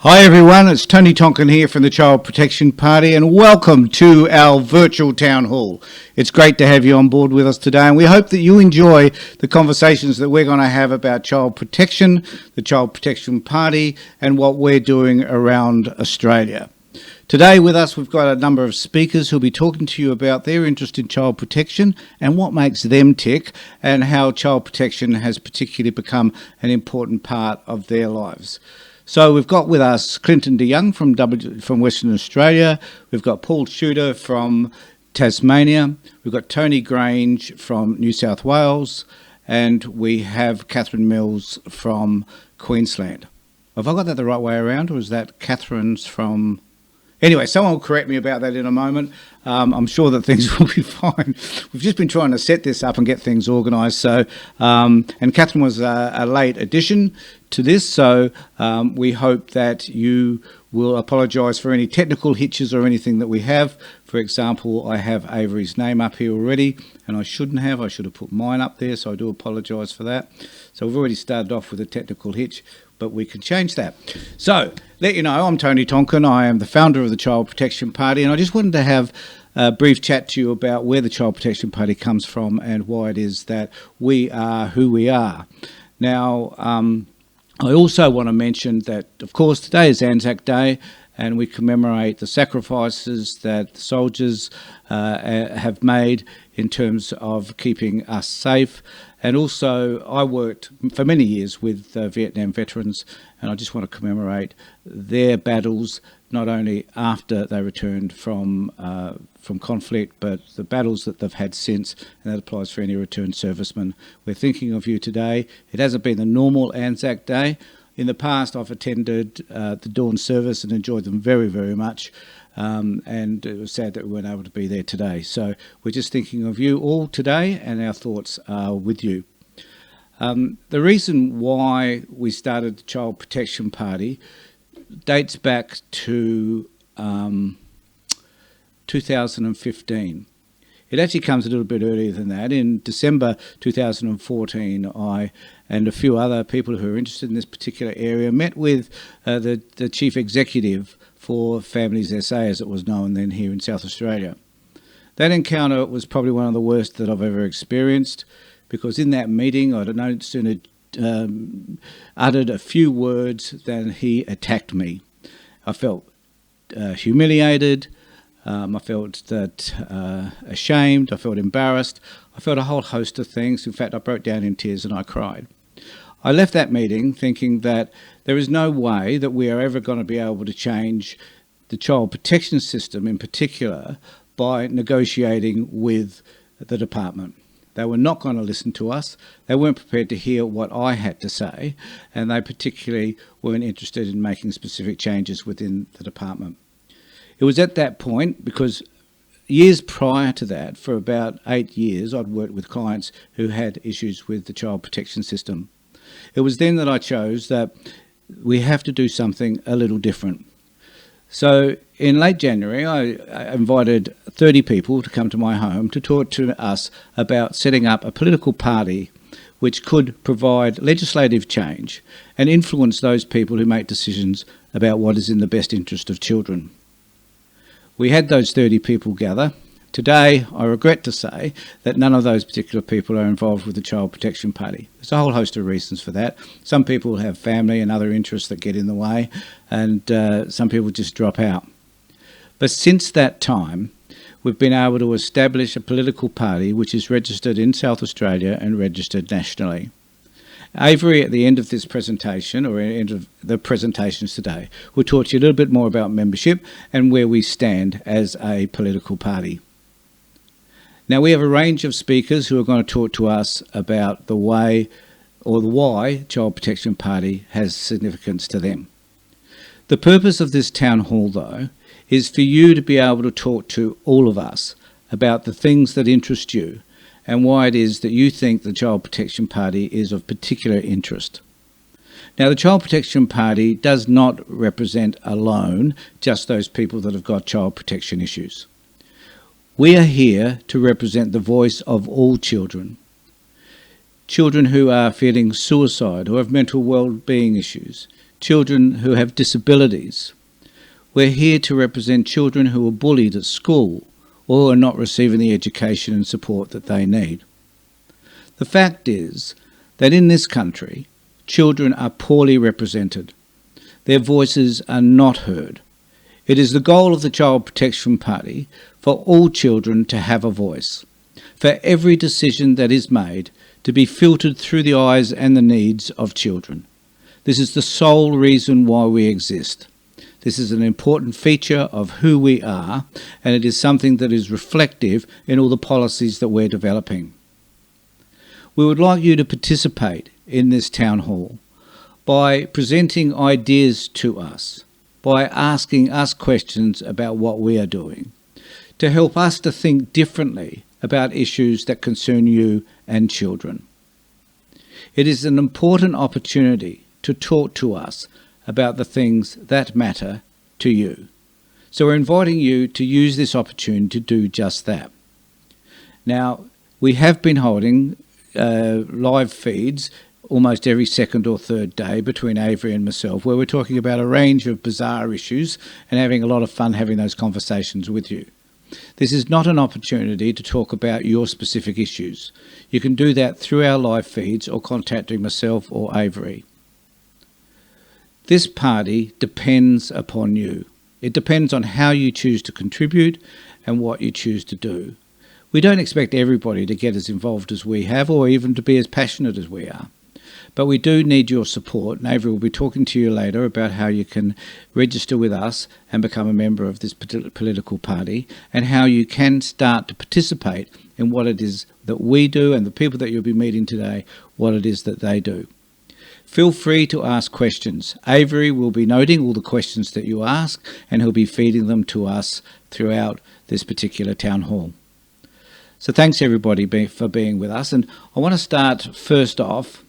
Hi everyone, it's Tony Tonkin here from the Child Protection Party and welcome to our virtual town hall. It's great to have you on board with us today and we hope that you enjoy the conversations that we're going to have about child protection, the Child Protection Party and what we're doing around Australia. Today with us we've got a number of speakers who'll be talking to you about their interest in child protection and what makes them tick and how child protection has particularly become an important part of their lives. So we've got with us Clinton de Young from Western Australia, we've got Paul Shooter from Tasmania, we've got Tony Grange from New South Wales, and we have Catherine Mills from Queensland. Have I got that the right way around, or is that Catherine's from... Anyway, someone will correct me about that in a moment. I'm sure that things will be fine. We've just been trying to set this up and get things organised. So, and Catherine was a late addition to this, so we hope that you will apologise for any technical hitches or anything that we have. For example, I have Avery's name up here already, and I shouldn't have. I should have put mine up there, so I do apologise for that. So we've already started off with a technical hitch, but we can change that. So, let you know, I'm Tony Tonkin. I am the founder of the Child Protection Party, and I just wanted to have a brief chat to you about where the Child Protection Party comes from and why it is that we are who we are. Now, I also want to mention that, of course, today is Anzac Day, and we commemorate the sacrifices that the soldiers have made in terms of keeping us safe. And also, I worked for many years with Vietnam veterans, and I just want to commemorate their battles, not only after they returned from conflict, but the battles that they've had since, and that applies for any returned servicemen. We're thinking of you today. It hasn't been the normal Anzac Day. In the past, I've attended the dawn service and enjoyed them very, very much. And it was sad that we weren't able to be there today. So we're just thinking of you all today, and our thoughts are with you. The reason why we started the Child Protection Party dates back to 2015. It actually comes a little bit earlier than that. In December 2014, I and a few other people who are interested in this particular area met with the Chief Executive for Families SA, as it was known then here in South Australia. That encounter was probably one of the worst that I've ever experienced, because in that meeting I'd no sooner uttered a few words than he attacked me. I felt humiliated, I felt ashamed, I felt embarrassed, I felt a whole host of things. In fact, I broke down in tears and I cried. I left that meeting thinking that there is no way that we are ever going to be able to change the child protection system in particular by negotiating with the department. They were not going to listen to us. They weren't prepared to hear what I had to say, and they particularly weren't interested in making specific changes within the department. It was at that point, because years prior to that, for about 8 years, I'd worked with clients who had issues with the child protection system. It was then that I chose that we have to do something a little different. So in late January, I invited 30 people to come to my home to talk to us about setting up a political party which could provide legislative change and influence those people who make decisions about what is in the best interest of children. We had those 30 people gather. Today, I regret to say that none of those particular people are involved with the Child Protection Party. There's a whole host of reasons for that. Some people have family and other interests that get in the way, and some people just drop out. But since that time, we've been able to establish a political party which is registered in South Australia and registered nationally. Avery, at the end of this presentation, or at the end of the presentations today, will talk to you a little bit more about membership and where we stand as a political party. Now, we have a range of speakers who are going to talk to us about the way or the why Child Protection Party has significance to them. The purpose of this town hall, though, is for you to be able to talk to all of us about the things that interest you and why it is that you think the Child Protection Party is of particular interest. Now, the Child Protection Party does not represent alone just those people that have got child protection issues. We are here to represent the voice of all children. Children who are feeling suicide or have mental well-being issues. children who have disabilities. We're here to represent children who are bullied at school or are not receiving the education and support that they need. The fact is that in this country, children are poorly represented. Their voices are not heard. It is the goal of the Child Protection Party for all children to have a voice, for every decision that is made to be filtered through the eyes and the needs of children. This is the sole reason why we exist. This is an important feature of who we are, and it is something that is reflective in all the policies that we're developing. We would like you to participate in this town hall by presenting ideas to us, by asking us questions about what we are doing, to help us to think differently about issues that concern you and children. It is an important opportunity to talk to us about the things that matter to you. So we're inviting you to use this opportunity to do just that. Now, we have been holding live feeds almost every second or third day between Avery and myself, where we're talking about a range of bizarre issues and having a lot of fun having those conversations with you. This is not an opportunity to talk about your specific issues. You can do that through our live feeds or contacting myself or Avery. This party depends upon you. It depends on how you choose to contribute and what you choose to do. We don't expect everybody to get as involved as we have or even to be as passionate as we are. But we do need your support, and Avery will be talking to you later about how you can register with us and become a member of this political party, and how you can start to participate in what it is that we do and the people that you'll be meeting today, what it is that they do. Feel free to ask questions. Avery will be noting all the questions that you ask, and he'll be feeding them to us throughout this particular town hall. So thanks everybody for being with us. And I want to start first off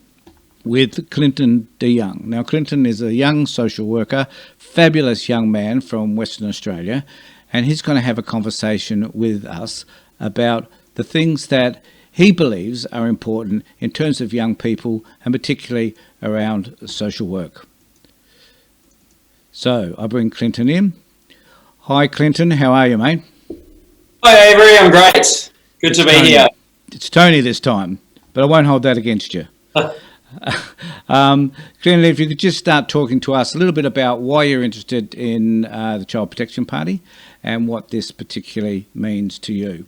with Clinton DeYoung. Now, Clinton is a young social worker, fabulous young man from Western Australia, and he's going to have a conversation with us about the things that he believes are important in terms of young people and particularly around social work. So I bring Clinton in. Hi, Clinton. How are you, mate? Hi, Avery. I'm great. Good to be here. It's Tony this time, but I won't hold that against you. Clinton, if you could just start talking to us a little bit about why you're interested in the Child Protection Party and what this particularly means to you.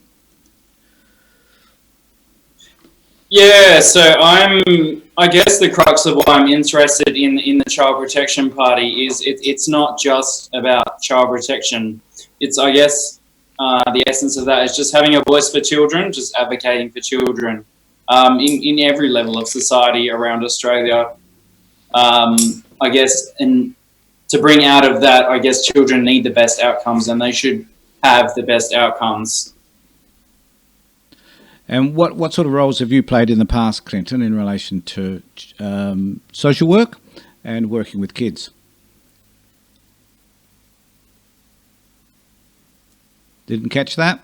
Yeah, so I guess the crux of why I'm interested in the Child Protection Party is it's not just about child protection. It's, I guess, the essence of that is just having a voice for children, just advocating for children in every level of society around Australia. I guess, and to bring out of that, I guess children need the best outcomes and they should have the best outcomes. And what sort of roles have you played in the past, Clinton, in relation to social work and working with kids? Didn't catch that?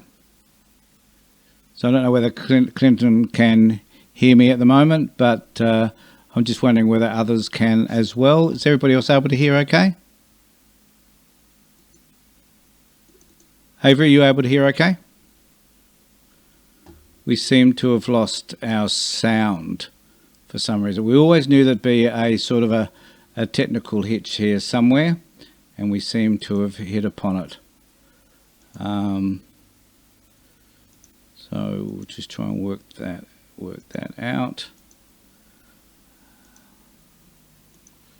So I don't know whether Clinton can hear me at the moment, but I'm just wondering whether others can as well. Is everybody else able to hear okay? Avery, are you able to hear okay? We seem to have lost our sound for some reason. We always knew there'd be a sort of a technical hitch here somewhere, and we seem to have hit upon it. So we'll just try and work that out.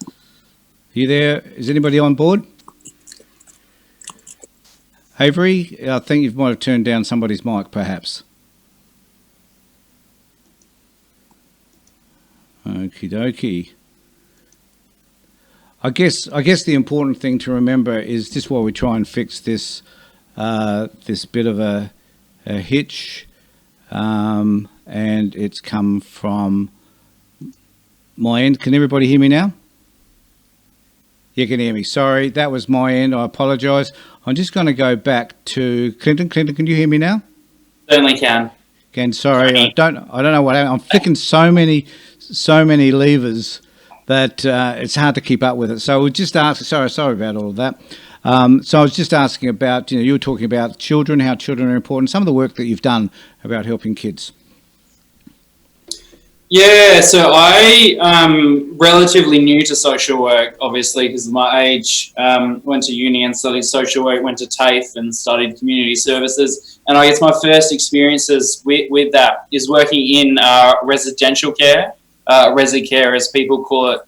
Are you there? Is anybody on board? Avery, I think you might have turned down somebody's mic, perhaps. Okie dokie. I guess the important thing to remember is just while we try and fix this this bit of a hitch, and it's come from my end. Can everybody hear me now? You can hear me. Sorry, that was my end. I apologise. I'm just going to go back to Clinton. Clinton, can you hear me now? Certainly can. Again, sorry, I don't know what happened. I'm flicking so many levers that it's hard to keep up with it. So we just ask. Sorry about all of that. So I was just asking about, you were talking about children, how children are important, some of the work that you've done about helping kids. Yeah, so I am relatively new to social work, obviously, because of my age. Went to uni and studied social work, went to TAFE and studied community services. And I guess my first experiences with that is working in residential care, resi care as people call it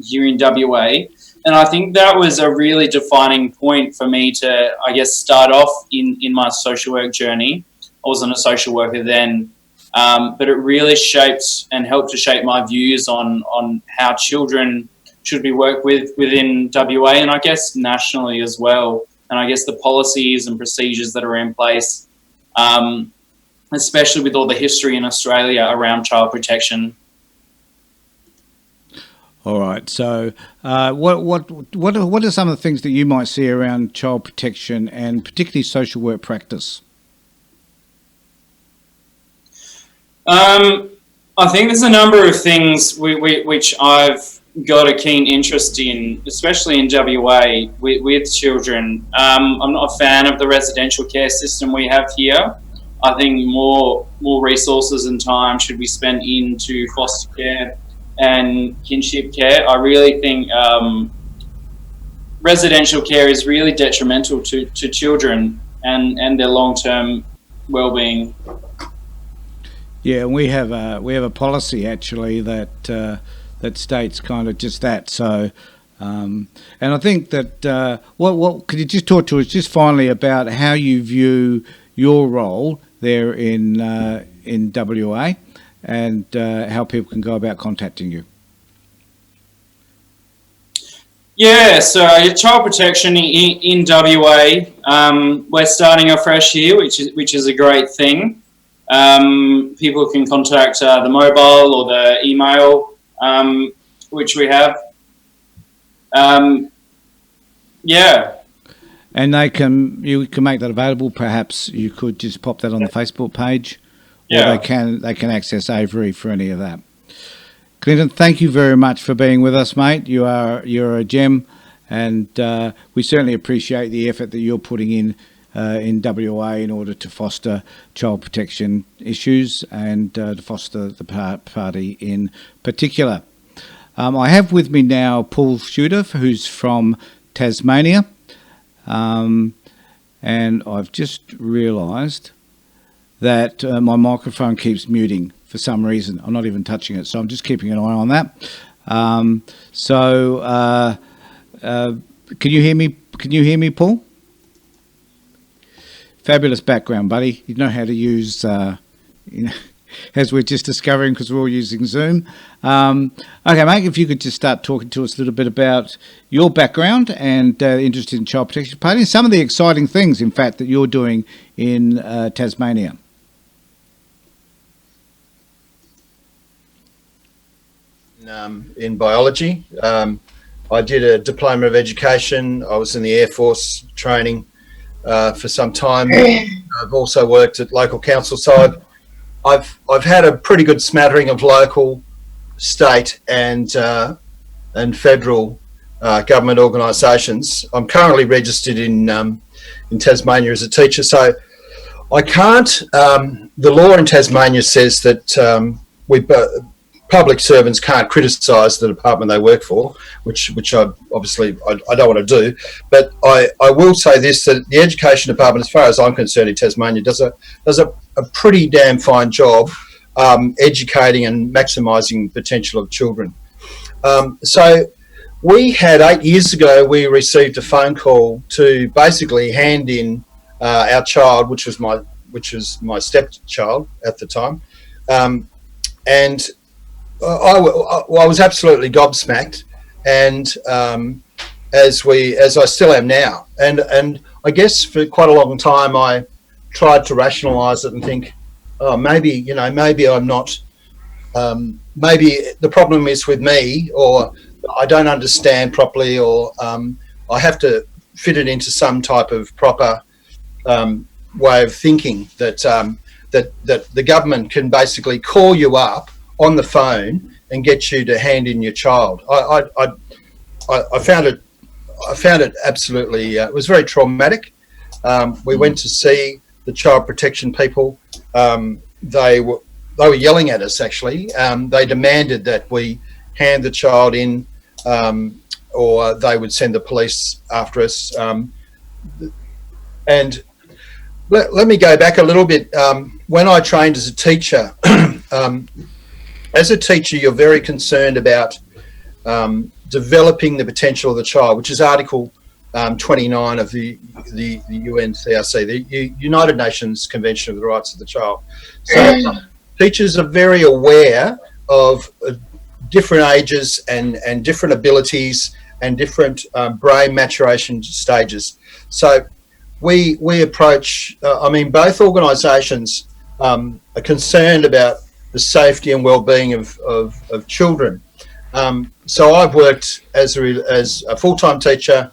here in WA. And I think that was a really defining point for me to, I guess, start off in my social work journey. I wasn't a social worker then. But it really shaped and helped to shape my views on how children should be worked with within WA and I guess nationally as well. And I guess the policies and procedures that are in place, especially with all the history in Australia around child protection. All right. So, what are some of the things that you might see around child protection and particularly social work practice? I think there's a number of things which I've got a keen interest in, especially in WA with children. I'm not a fan of the residential care system we have here. I think more resources and time should be spent into foster care and kinship care. I really think residential care is really detrimental to children and their long-term well-being. Yeah, and we have a policy actually that states kind of just that. So, and I think that what could you just talk to us just finally about how you view your role there in WA and how people can go about contacting you? Yeah, so child protection in WA, we're starting afresh here, which is a great thing. People can contact the mobile or the email, which we have. Yeah. And you can make that available. Perhaps you could just pop that on the Facebook page, or yeah. they can access Avery for any of that. Clinton, thank you very much for being with us, mate. You're a gem, and we certainly appreciate the effort that you're putting in WA in order to foster child protection issues and to foster the party in particular. I have with me now Paul Shooter, who's from Tasmania, and I've just realised that my microphone keeps muting for some reason. I'm not even touching it, so I'm just keeping an eye on that. Can you hear me? Can you hear me, Paul? Fabulous background, buddy. You know how to use, as we're just discovering because we're all using Zoom. Okay, mate, if you could just start talking to us a little bit about your background and interest in Child Protection Party and some of the exciting things, in fact, that you're doing in Tasmania. In biology. I did a diploma of education. I was in the Air Force training for some time. I've also worked at local council, so I've had a pretty good smattering of local, state, and federal government organisations. I'm currently registered in Tasmania as a teacher, so I can't. The law in Tasmania says that public servants can't criticise the department they work for, which I obviously I don't want to do. But I will say this, that the Education Department, as far as I'm concerned in Tasmania, does a pretty damn fine job educating and maximising potential of children. So we had 8 years ago, we received a phone call to basically hand in our child, which was my stepchild at the time, and I was absolutely gobsmacked, and as I still am now, and I guess for quite a long time I tried to rationalise it and think, oh, maybe I'm not, maybe the problem is with me, or I don't understand properly, or I have to fit it into some type of proper way of thinking that the government can basically call you up on the phone and get you to hand in your child. I found it absolutely. It was very traumatic. We went to see the child protection people. They were yelling at us. Actually, they demanded that we hand the child in, or they would send the police after us. And let me go back a little bit. When I trained as a teacher, you're very concerned about developing the potential of the child, which is Article 29 of the UNCRC, the United Nations Convention of the Rights of the Child. So teachers are very aware of different ages and different abilities and different brain maturation stages. So we approach, both organisations are concerned about the safety and well-being of children. So I've worked as a full-time teacher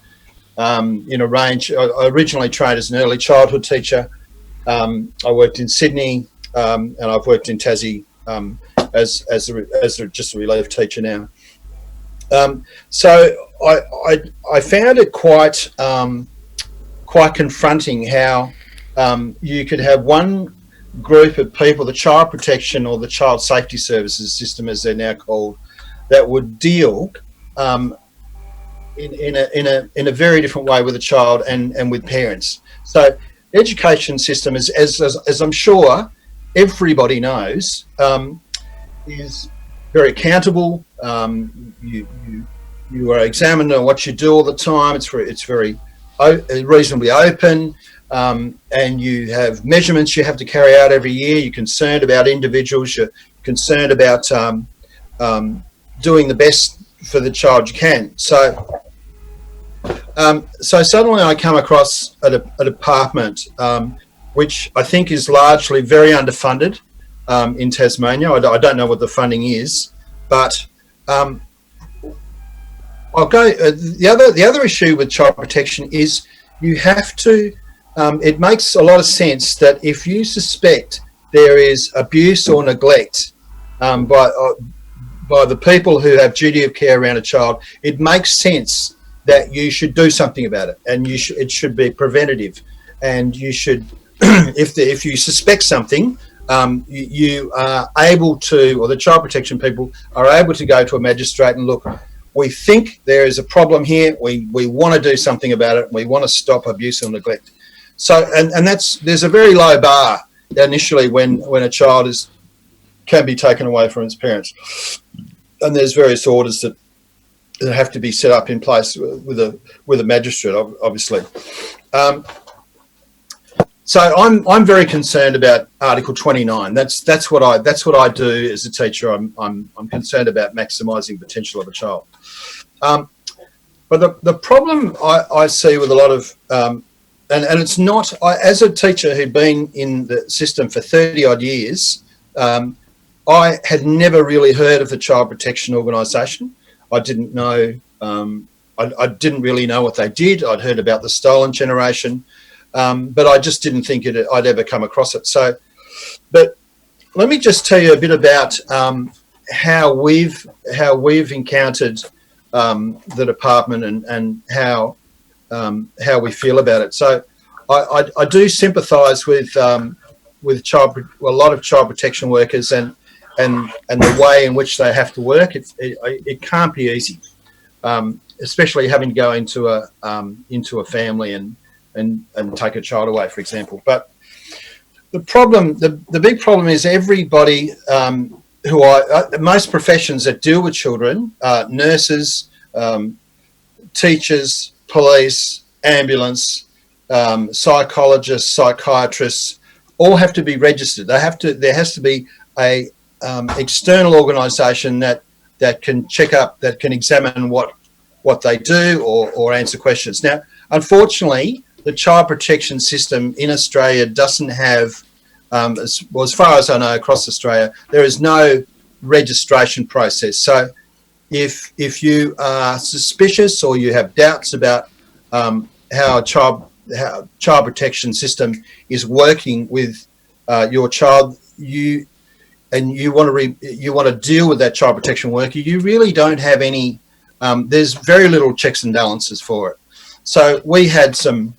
in a range. I originally trained as an early childhood teacher. I worked in Sydney, and I've worked in Tassie as just a relief teacher now. So I found it quite confronting how you could have one group of people, the child protection or the child safety services system, as they're now called, that would deal in a very different way with a child and with parents. So education system is, as I'm sure everybody knows, is very accountable. You are examined on what you do all the time. It's very reasonably open, and you have measurements you have to carry out every year. You're concerned about individuals. You're concerned about doing the best for the child you can. So suddenly I come across a department which I think is largely very underfunded in Tasmania. I don't know what the funding is, but I'll go. The other issue with child protection is you have to. It makes a lot of sense that if you suspect there is abuse or neglect by the people who have duty of care around a child, it makes sense that you should do something about it, and it should be preventative, and you should, if you suspect something, you are able to, or the child protection people are able to go to a magistrate and look, we think there is a problem here, we want to do something about it, we want to stop abuse or neglect. So, and there's a very low bar initially when a child can be taken away from its parents, and there's various orders that have to be set up in place with a magistrate, obviously. So I'm very concerned about Article 29. That's what I do as a teacher. I'm concerned about maximising potential of a child. But the problem I see with a lot of and it's not, as a teacher who'd been in the system for 30 odd years, I had never really heard of the Child Protection Organisation. I didn't know, I didn't really know what they did. I'd heard about the stolen generation, but I just didn't think I'd ever come across it. So, but let me just tell you a bit about how we've encountered the department and how we feel about it. So I do sympathise with a lot of child protection workers and the way in which they have to work. It can't be easy, especially having to go into a family and take a child away, for example. But the big problem is everybody most professions that deal with children, nurses, teachers, police, ambulance, psychologists, psychiatrists, all have to be registered. There has to be a external organisation that can check up, that can examine what they do or answer questions. Now, unfortunately, the child protection system in Australia doesn't have, as far as I know, across Australia, there is no registration process. So if you are suspicious or you have doubts about how child protection system is working with your child, you and you want to deal with that child protection worker, you really don't have any. There's very little checks and balances for it. So we had some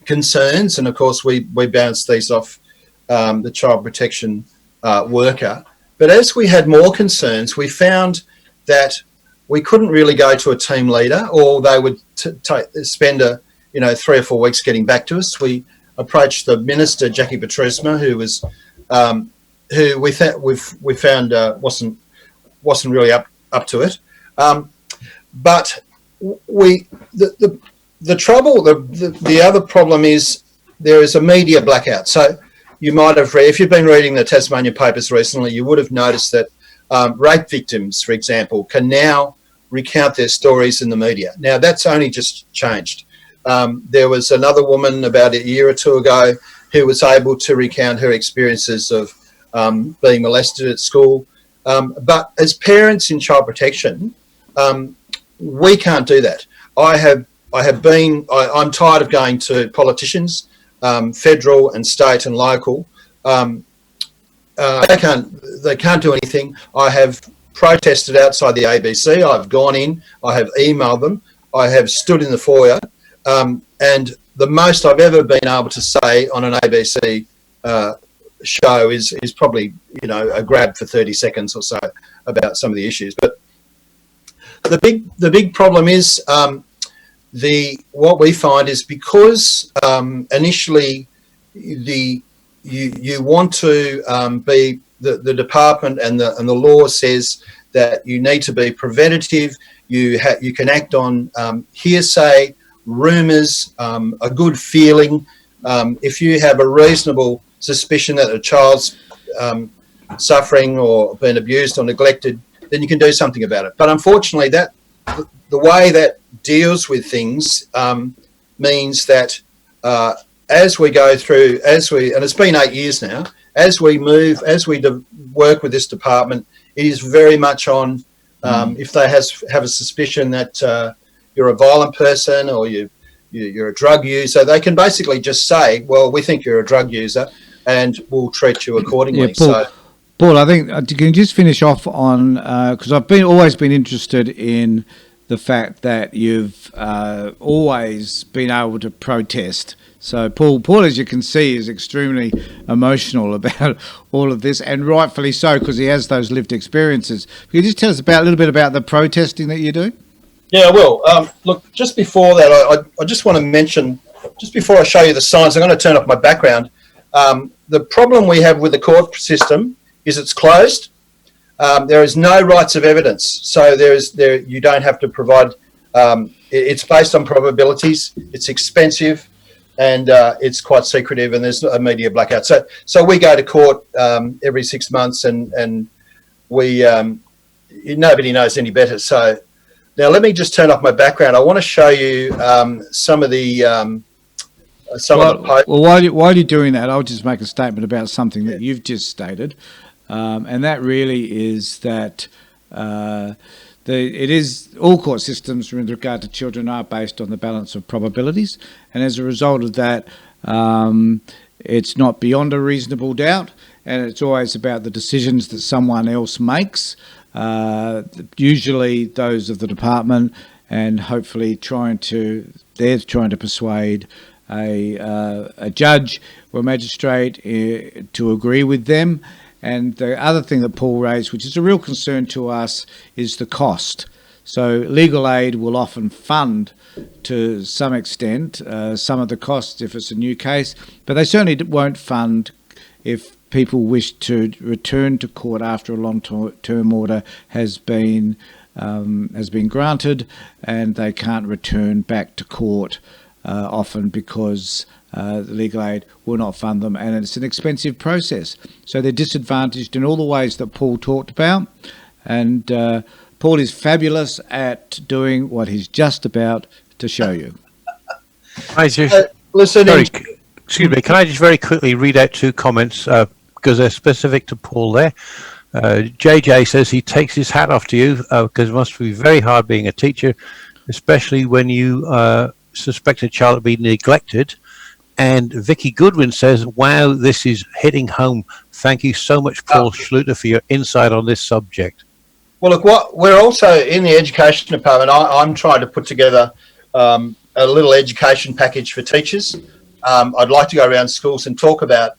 concerns, and of course we bounced these off the child protection worker. But as we had more concerns, we found that we couldn't really go to a team leader, or they would spend 3 or 4 weeks getting back to us. We approached the minister, Jackie Petrusma, who was who we found wasn't really up to it. But the trouble, the other problem is there is a media blackout. So you might have read, if you've been reading the Tasmanian papers recently, you would have noticed that rape victims, for example, can now recount their stories in the media. Now, that's only just changed. There was another woman about a year or two ago who was able to recount her experiences of being molested at school. But as parents in child protection, we can't do that. I'm tired of going to politicians, federal and state and local. They can't do anything. I have protested outside the ABC. I've gone in. I have emailed them. I have stood in the foyer. And the most I've ever been able to say on an ABC show is probably a grab for 30 seconds or so about some of the issues. But the big problem is what we find is because initially you want to be the department and the law says that you need to be preventative. You can act on hearsay, rumours, a good feeling. If you have a reasonable suspicion that a child's suffering or been abused or neglected, then you can do something about it. But unfortunately, the way that deals with things means that as we go through, and it's been 8 years now, as we work with this department, it is very much on if they have a suspicion that you're a violent person or you're a drug user, they can basically just say, well, we think you're a drug user and we'll treat you accordingly. Yeah, Paul, I think, can you just finish off on, because I've always been interested in the fact that you've always been able to protest. So Paul, as you can see, is extremely emotional about all of this, and rightfully so, because he has those lived experiences. Can you just tell us a little bit about the protesting that you do? Yeah, I will. Look, just before that, I just want to mention, just before I show you the signs, I'm going to turn off my background. The problem we have with the court system is it's closed. There is no rights of evidence, so you don't have to provide. It's based on probabilities. It's expensive, and it's quite secretive. And there's a media blackout. So we go to court every 6 months, and we nobody knows any better. So now let me just turn off my background. I want to show you some of the. Well, while you're doing that, I'll just make a statement about something that you've just stated. And that really is that it is all court systems with regard to children are based on the balance of probabilities, and as a result of that, it's not beyond a reasonable doubt, and it's always about the decisions that someone else makes, usually those of the department, and hopefully they're trying to persuade a judge or a magistrate to agree with them. And the other thing that Paul raised, which is a real concern to us, is the cost. So legal aid will often fund, to some extent, some of the costs if it's a new case, but they certainly won't fund if people wish to return to court after a long-term order has been granted and they can't return back to court often because the legal aid will not fund them, and it's an expensive process. So they're disadvantaged in all the ways that Paul talked about, and Paul is fabulous at doing what he's just about to show you. Excuse me, can I just very quickly read out 2 comments because they're specific to Paul there. JJ says he takes his hat off to you because it must be very hard being a teacher, especially when you suspect a child of being neglected And Vicky Goodwin says, wow, this is hitting home. Thank you so much, Paul Schluter, for your insight on this subject. Well, look, we're also in the education department. I'm trying to put together a little education package for teachers. I'd like to go around schools and talk about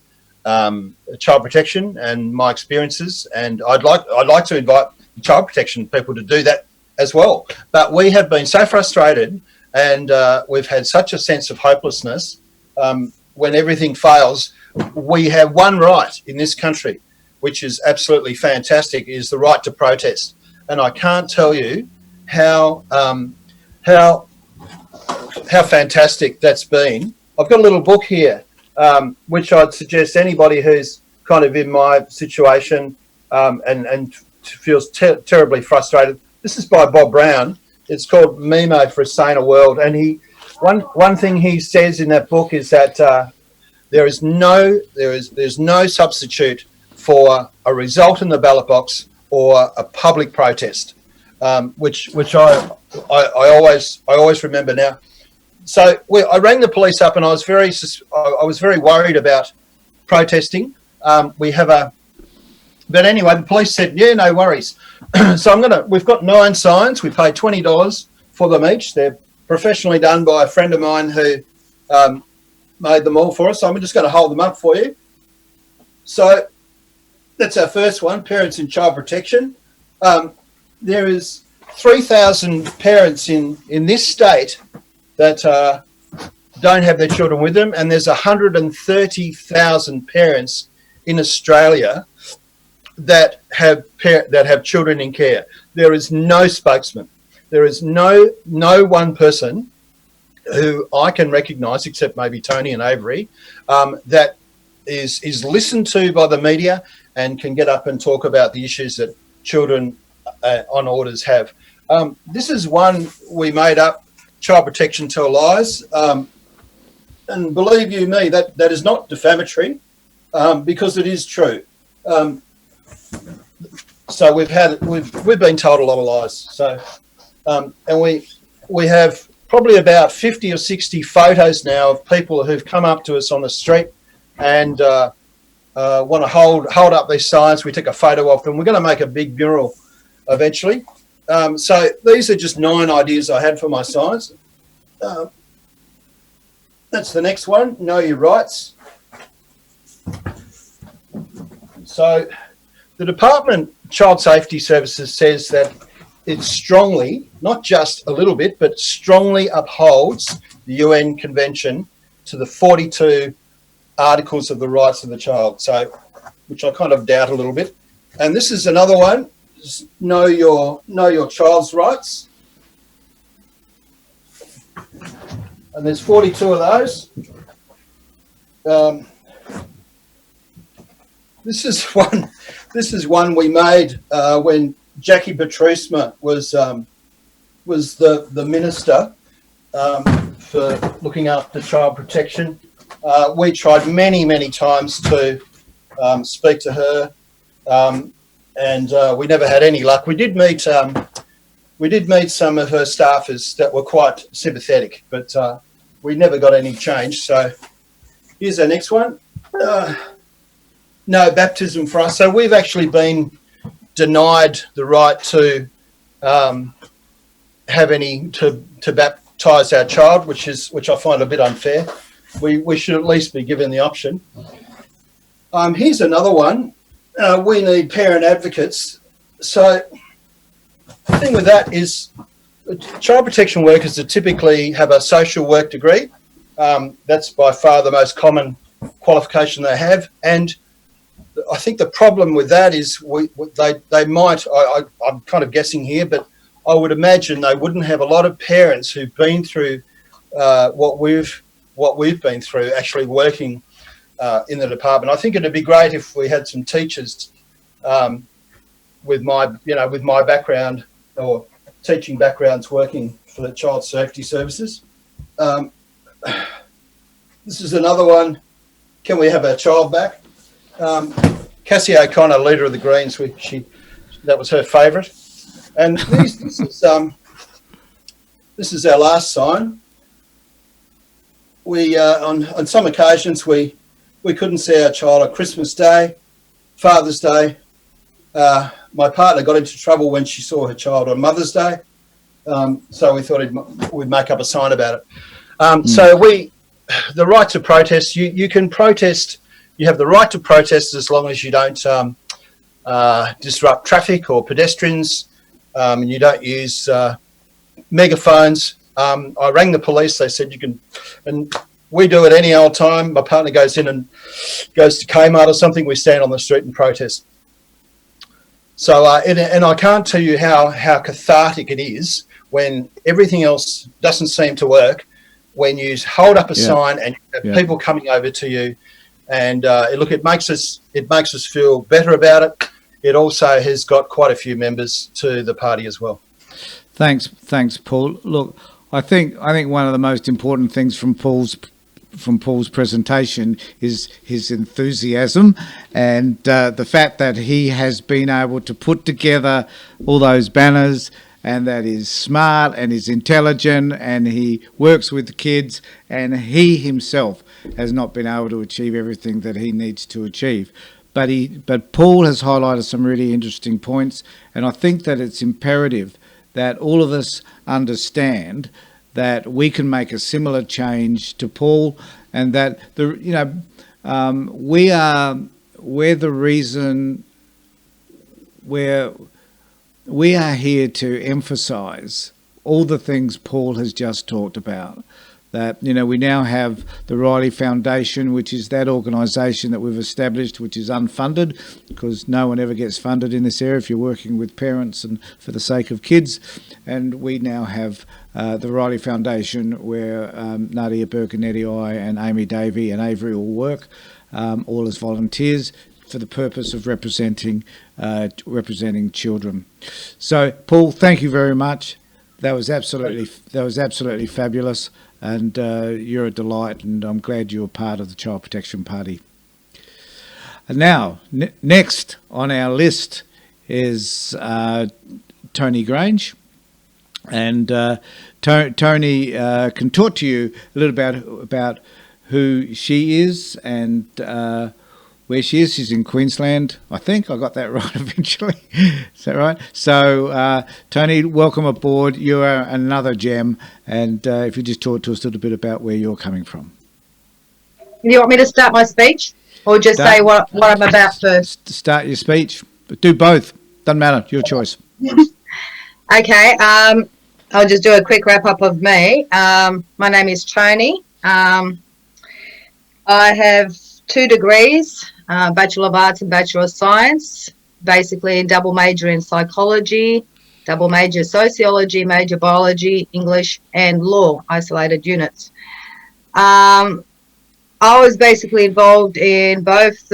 child protection and my experiences, and I'd like to invite child protection people to do that as well. But we have been so frustrated, and we've had such a sense of hopelessness. When everything fails, we have one right in this country, which is absolutely fantastic, is the right to protest. And I can't tell you how fantastic that's been. I've got a little book here, which I'd suggest anybody who's kind of in my situation and feels terribly frustrated. This is by Bob Brown. It's called Memo for a Saner World. And one thing he says in that book is that there's no substitute for a result in the ballot box or a public protest, which I always remember now. So I rang the police up, and I was very worried about protesting. But anyway, the police said, yeah, no worries. So we've got 9 signs. We paid $20 for them each. They're professionally done by a friend of mine who made them all for us. So I'm just going to hold them up for you. So that's our first one, parents in child protection. There is 3,000 parents in this state that don't have their children with them, and there's 130,000 parents in Australia that have children in care. There is no spokesman. There is no one person who I can recognise, except maybe Tony and Avery, that is listened to by the media and can get up and talk about the issues that children on orders have. This is one we made up, Child Protection Tell Lies. And believe you me, that is not defamatory, because it is true. So we've been told a lot of lies. So and we have probably about 50 or 60 photos now of people who've come up to us on the street and want to hold up these signs. We take a photo of them. We're going to make a big mural eventually. So these are just 9 ideas I had for my signs. That's the next one, Know Your Rights. So the Department of Child Safety Services says that it strongly, not just a little bit, but strongly upholds the UN Convention to the 42 Articles of the Rights of the Child, so which I kind of doubt a little bit. And this is another one, know your child's rights. And there's 42 of those. This is one we made when Jackie Petruisma was the minister for looking after child protection. We tried many times to speak to her, and we never had any luck. We did meet some of her staffers that were quite sympathetic, but we never got any change. So here's our next one. No baptism for us. So we've actually been denied the right to to baptise our child, which I find a bit unfair. We should at least be given the option. Here's another one. We need parent advocates. So the thing with that is child protection workers that typically have a social work degree. That's by far the most common qualification they have. And I think the problem with that is they might, I'm kind of guessing here, but I would imagine they wouldn't have a lot of parents who've been through what we've been through actually working in the department. I think it'd be great if we had some teachers with my background or teaching backgrounds working for the Child Safety Services. This is another one. Can we have our child back? Cassie O'Connor, leader of the Greens, that was her favourite. And this is our last sign. we on some occasions we couldn't see our child on Christmas Day, Father's Day. My partner got into trouble when she saw her child on Mother's Day, so we thought we'd make up a sign about it. So the right to protest, you can protest. You have the right to protest as long as you don't disrupt traffic or pedestrians, and you don't use megaphones. I rang the police. They said you can, and we do it any old time. My partner goes in and goes to Kmart or something. We stand on the street and protest. So, and I can't tell you how cathartic it is when everything else doesn't seem to work. When you hold up a sign and you have people coming over to you, and look, it makes us feel better about it. It also has got quite a few members to the party as well. Thanks, Paul. Look, I think one of the most important things from Paul's presentation is his enthusiasm and the fact that he has been able to put together all those banners, and that he's smart and he's intelligent and he works with the kids, and he himself has not been able to achieve everything that he needs to achieve. But Paul has highlighted some really interesting points, and I think that it's imperative that all of us understand that we can make a similar change to Paul, and that we're the reason we are here to emphasise all the things Paul has just talked about. That, we now have the Riley Foundation, which is that organisation that we've established, which is unfunded, because no one ever gets funded in this area if you're working with parents and for the sake of kids. And we now have the Riley Foundation, where Nadia Berganetti, I and Amy Davey and Avery all work, all as volunteers, for the purpose of representing children. So, Paul, thank you very much. That was absolutely fabulous. And you're a delight, and I'm glad you're part of the Child Protection Party. And now, next on our list is Tony Grange. And Tony can talk to you a little about who she is and where she is. She's in Queensland. I think I got that right eventually. Is that right? So, Tony, welcome aboard. You are another gem. And if you just talk to us a little bit about where you're coming from. You want me to start my speech or just say what I'm about first? Start your speech. Do both. Doesn't matter. Your choice. Okay. I'll just do a quick wrap up of me. My name is Tony. I have 2 degrees. Bachelor of Arts and Bachelor of Science, basically double major in psychology, double major sociology, major biology, English and law, isolated units. I was basically involved in both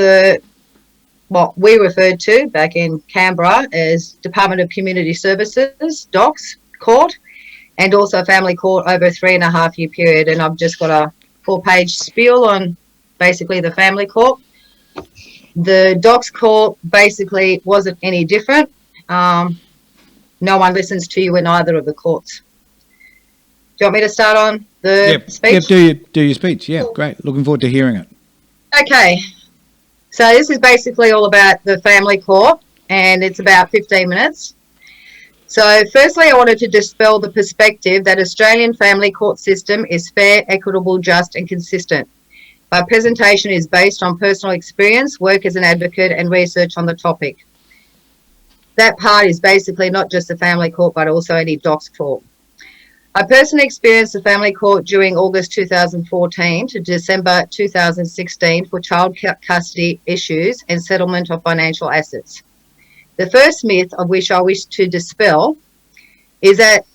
what we referred to back in Canberra as Department of Community Services, DOCS, court, and also family court over a 3.5-year period. And I've just got a 4-page spiel on basically the family court. The DOCS court basically wasn't any different. No one listens to you in either of the courts. Do you want me to start on the speech? Yep, do your speech. Yeah, great. Looking forward to hearing it. Okay. So this is basically all about the family court, and it's about 15 minutes. So firstly, I wanted to dispel the perspective that Australian family court system is fair, equitable, just and consistent. My presentation is based on personal experience, work as an advocate and research on the topic. That part is basically not just the family court but also any DOCS court. I personally experienced the family court during August 2014 to December 2016 for child custody issues and settlement of financial assets. The first myth of which I wish to dispel is that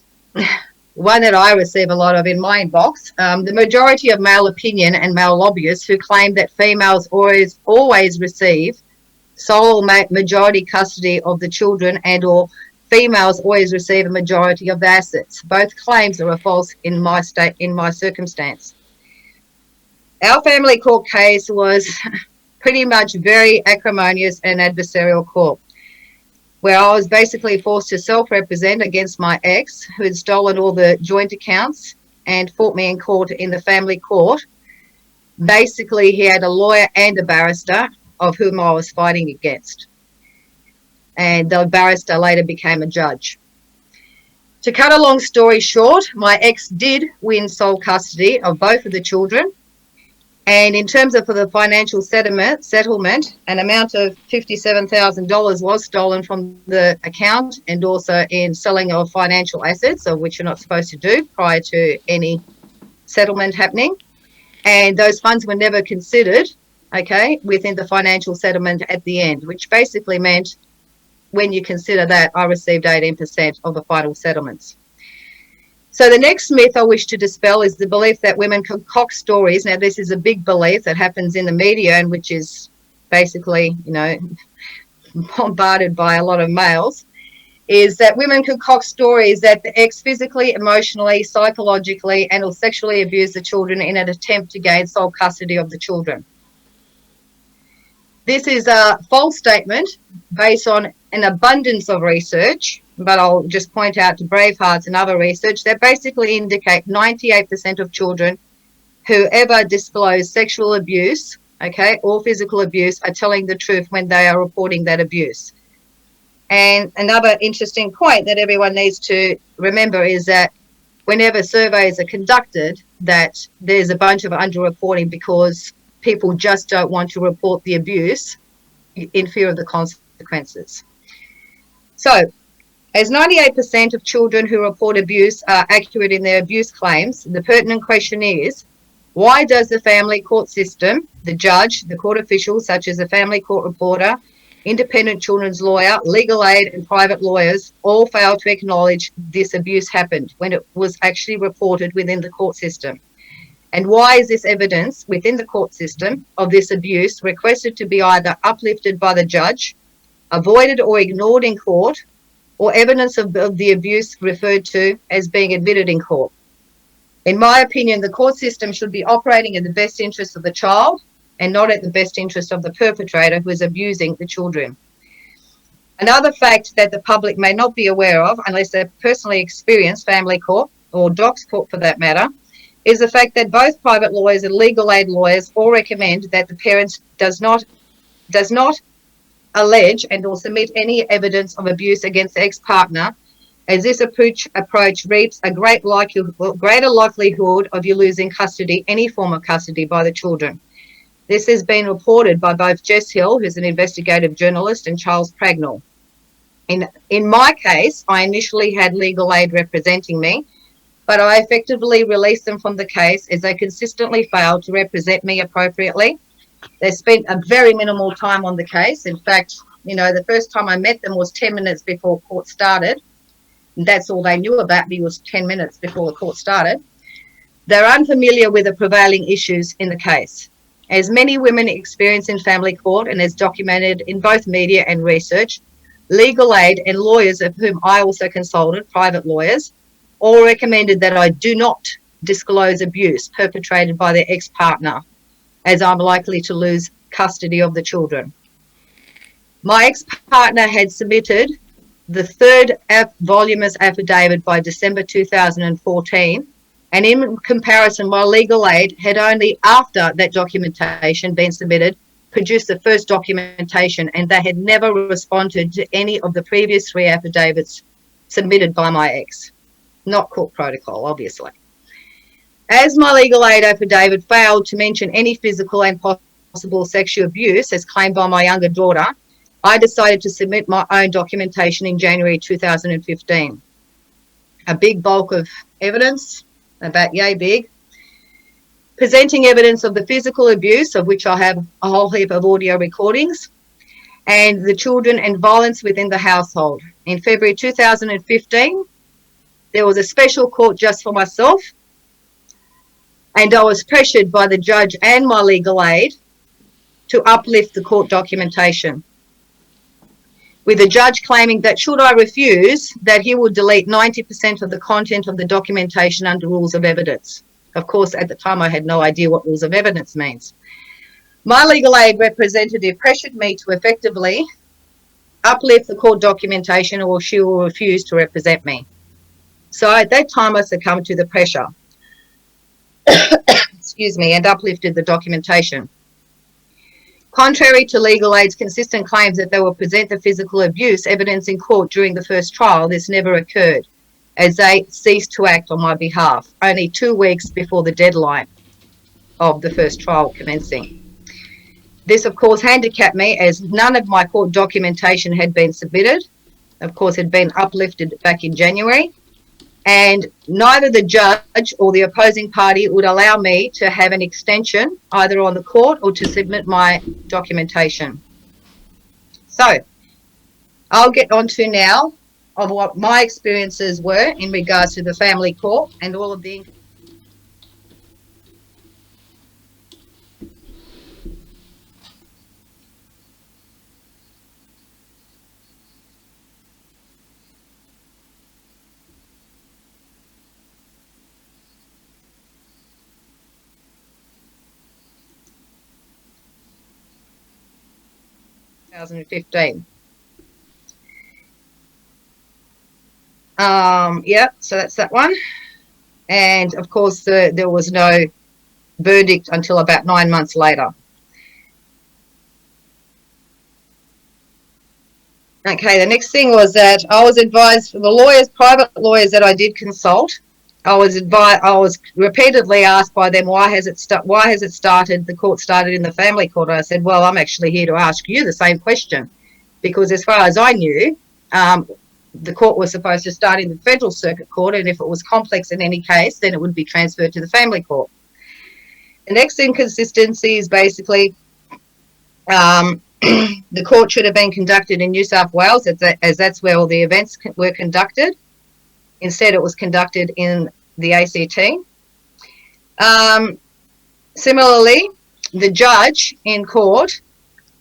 one that I receive a lot of in my inbox, the majority of male opinion and male lobbyists who claim that females always receive sole majority custody of the children and or females always receive a majority of the assets. Both claims are false in my circumstance. Our family court case was pretty much very acrimonious and adversarial court, where I was basically forced to self-represent against my ex, who had stolen all the joint accounts and fought me in court in the family court. Basically, he had a lawyer and a barrister of whom I was fighting against. And the barrister later became a judge. To cut a long story short, my ex did win sole custody of both of the children. And in terms of the financial settlement, an amount of $57,000 was stolen from the account, and also in selling of financial assets, of which you're not supposed to do prior to any settlement happening. And those funds were never considered, okay, within the financial settlement at the end, which basically meant when you consider that, I received 18% of the final settlements. So the next myth I wish to dispel is the belief that women concoct stories. Now, this is a big belief that happens in the media and which is basically, bombarded by a lot of males, is that women concoct stories that the ex physically, emotionally, psychologically, and or sexually abused the children in an attempt to gain sole custody of the children. This is a false statement based on an abundance of research, but I'll just point out to Bravehearts and other research that basically indicate 98% of children who ever disclose sexual abuse, okay, or physical abuse are telling the truth when they are reporting that abuse. And another interesting point that everyone needs to remember is that whenever surveys are conducted, that there's a bunch of underreporting because people just don't want to report the abuse in fear of the consequences. So, as 98% of children who report abuse are accurate in their abuse claims, the pertinent question is, why does the family court system, the judge, the court officials such as the family court reporter, independent children's lawyer, legal aid and private lawyers all fail to acknowledge this abuse happened when it was actually reported within the court system? And why is this evidence within the court system of this abuse requested to be either uplifted by the judge, avoided or ignored in court, or evidence of the abuse referred to as being admitted in court? In my opinion, the court system should be operating in the best interest of the child and not at the best interest of the perpetrator who is abusing the children. Another fact that the public may not be aware of, unless they've personally experienced family court or docs court for that matter, is the fact that both private lawyers and legal aid lawyers all recommend that the parents does not allege and or submit any evidence of abuse against the ex-partner, as this approach reaps a greater likelihood of you losing custody, any form of custody, by the children. This has been reported by both Jess Hill, who's an investigative journalist, and Charles Pragnall. In my case, I initially had legal aid representing me, but I effectively released them from the case as they consistently failed to represent me appropriately. They spent a very minimal time on the case. In fact, the first time I met them was 10 minutes before court started. And that's all they knew about me, was 10 minutes before the court started. They're unfamiliar with the prevailing issues in the case. As many women experience in family court and as documented in both media and research, legal aid and lawyers, of whom I also consulted, private lawyers, all recommended that I do not disclose abuse perpetrated by their ex-partner, as I'm likely to lose custody of the children. My ex-partner had submitted the third voluminous affidavit by December 2014, and in comparison, my legal aid had only after that documentation been submitted produced the first documentation, and they had never responded to any of the previous 3 affidavits submitted by my ex. Not court protocol, obviously. As my legal aid affidavit failed to mention any physical and possible sexual abuse as claimed by my younger daughter, I decided to submit my own documentation in January 2015. A big bulk of evidence, about yay big, presenting evidence of the physical abuse, of which I have a whole heap of audio recordings, and the children and violence within the household. In February 2015, there was a special court just for myself, and I was pressured by the judge and my legal aid to uplift the court documentation, with the judge claiming that should I refuse, that he would delete 90% of the content of the documentation under rules of evidence. Of course, at the time, I had no idea what rules of evidence means. My legal aid representative pressured me to effectively uplift the court documentation or she will refuse to represent me. So at that time, I succumbed to the pressure. excuse me, and uplifted the documentation. Contrary to Legal Aid's consistent claims that they will present the physical abuse evidence in court during the first trial, this never occurred, as they ceased to act on my behalf, only 2 weeks before the deadline of the first trial commencing. This, of course, handicapped me as none of my court documentation had been submitted. Of course, it had been uplifted back in January, and neither the judge or the opposing party would allow me to have an extension either on the court or to submit my documentation. So I'll get on to now of what my experiences were in regards to the family court and all of the (2015). Yeah, so that's that one. And of course, there was no verdict until about 9 months later. Okay, the next thing was that I was advised, the lawyers, private lawyers that I did consult, I was repeatedly asked by them, why has it started, the court started in the family court? I said, well, I'm actually here to ask you the same question, because as far as I knew, the court was supposed to start in the Federal Circuit Court, and if it was complex in any case, then it would be transferred to the family court. The next inconsistency is basically the court should have been conducted in New South Wales, as that's where all the events were conducted. Instead, it was conducted in the ACT. Similarly, the judge in court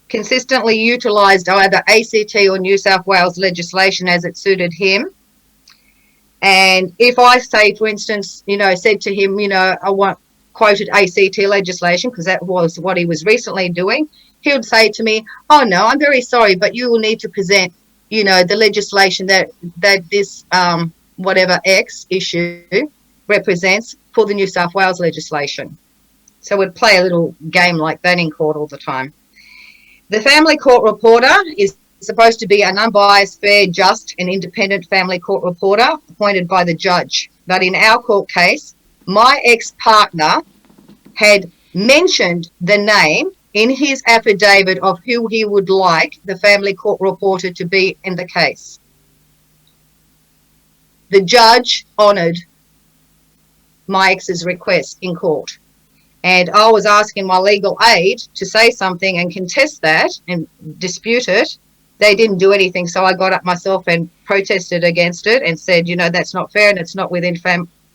consistently utilised either ACT or New South Wales legislation as it suited him. And if I say, for instance, said to him, I quoted ACT legislation because that was what he was recently doing, he would say to me, oh no, I'm very sorry, but you will need to present, the legislation that this whatever X issue represents for the New South Wales legislation. So we'd play a little game like that in court all the time. The family court reporter is supposed to be an unbiased, fair, just and independent family court reporter appointed by the judge. But in our court case, my ex-partner had mentioned the name in his affidavit of who he would like the family court reporter to be in the case. The judge honoured my ex's request in court. And I was asking my legal aid to say something and contest that and dispute it. They didn't do anything, so I got up myself and protested against it and said, that's not fair and it's not within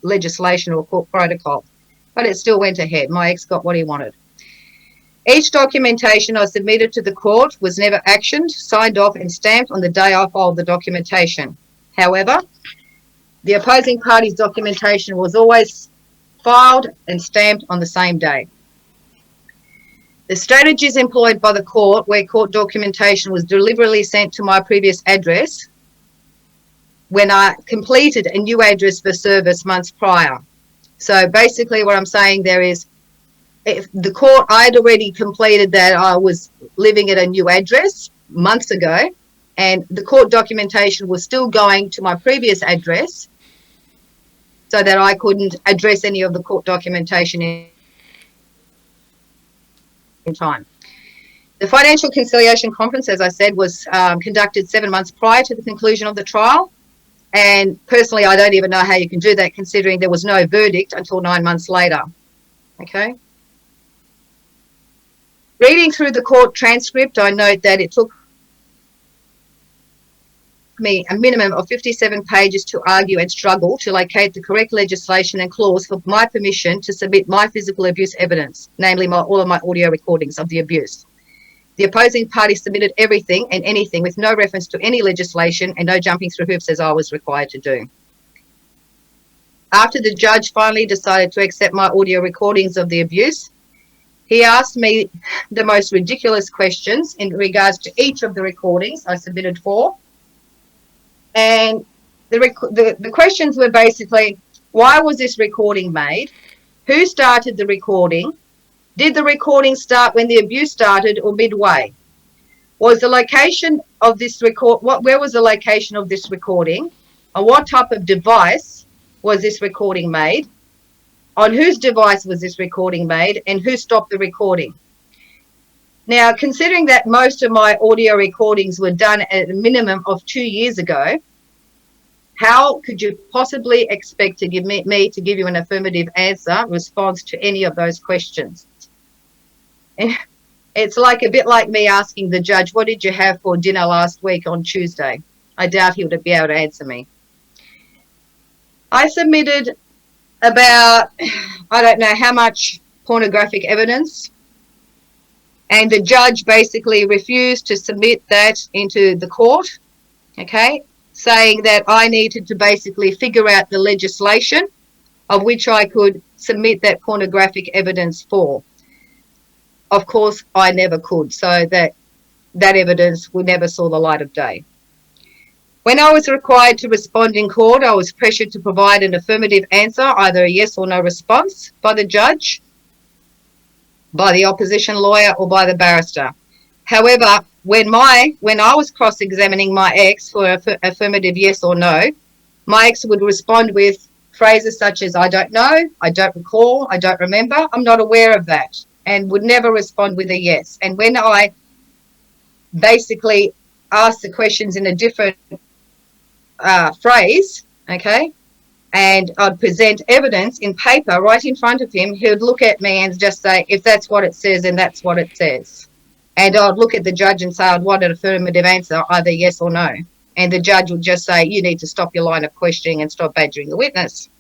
legislation or court protocol. But it still went ahead. My ex got what he wanted. Each documentation I submitted to the court was never actioned, signed off and stamped on the day I filed the documentation. However, the opposing party's documentation was always filed and stamped on the same day. The strategies employed by the court, where court documentation was deliberately sent to my previous address when I completed a new address for service months prior. So basically what I'm saying there is, if the court, I had already completed that I was living at a new address months ago, and the court documentation was still going to my previous address so that I couldn't address any of the court documentation in time. The Financial Conciliation Conference, as I said, was conducted 7 months prior to the conclusion of the trial. And personally, I don't even know how you can do that, considering there was no verdict until 9 months later. Okay. Reading through the court transcript, I note that it took me a minimum of 57 pages to argue and struggle to locate the correct legislation and clause for my permission to submit my physical abuse evidence, namely all of my audio recordings of the abuse. The opposing party submitted everything and anything with no reference to any legislation and no jumping through hoops as I was required to do. After the judge finally decided to accept my audio recordings of the abuse, he asked me the most ridiculous questions in regards to each of the recordings I submitted for. And the questions were basically, why was this recording made? Who started the recording? Did the recording start when the abuse started or midway? Was the location of this where was the location of this recording? On what type of device was this recording made? On whose device was this recording made, and who stopped the recording? Now, considering that most of my audio recordings were done at a minimum of 2 years ago, how could you possibly expect to give me to give you an affirmative answer response to any of those questions? It's like a bit like me asking the judge, what did you have for dinner last week on Tuesday? I doubt he would be able to answer me. I submitted about, I don't know how much pornographic evidence, and the judge basically refused to submit that into the court, okay, saying that I needed to basically figure out the legislation of which I could submit that pornographic evidence for. Of course, I never could, so that evidence never saw the light of day. When I was required to respond in court, I was pressured to provide an affirmative answer, either a yes or no response, by the judge, by the opposition lawyer, or by the barrister. However, when I was cross-examining my ex for affirmative yes or no, my ex would respond with phrases such as, I don't know, I don't recall, I don't remember, I'm not aware of that, and would never respond with a yes. And when I basically asked the questions in a different phrase, okay, and I'd present evidence in paper right in front of him, he would look at me and just say, if that's what it says, then that's what it says. And I'd look at the judge and say, I'd want an affirmative answer, either yes or no. And the judge would just say, you need to stop your line of questioning and stop badgering the witness.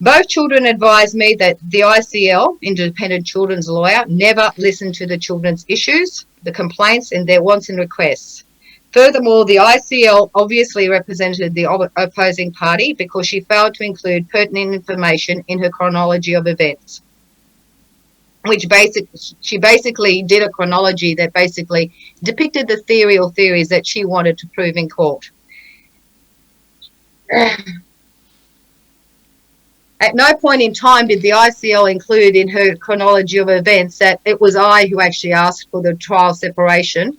Both children advised me that the ICL, Independent Children's Lawyer, never listened to the children's issues, the complaints and their wants and requests. Furthermore, the ICL obviously represented the opposing party because she failed to include pertinent information in her chronology of events, she basically did a chronology that basically depicted the theory or theories that she wanted to prove in court. At no point in time did the ICL include in her chronology of events that it was I who actually asked for the trial separation,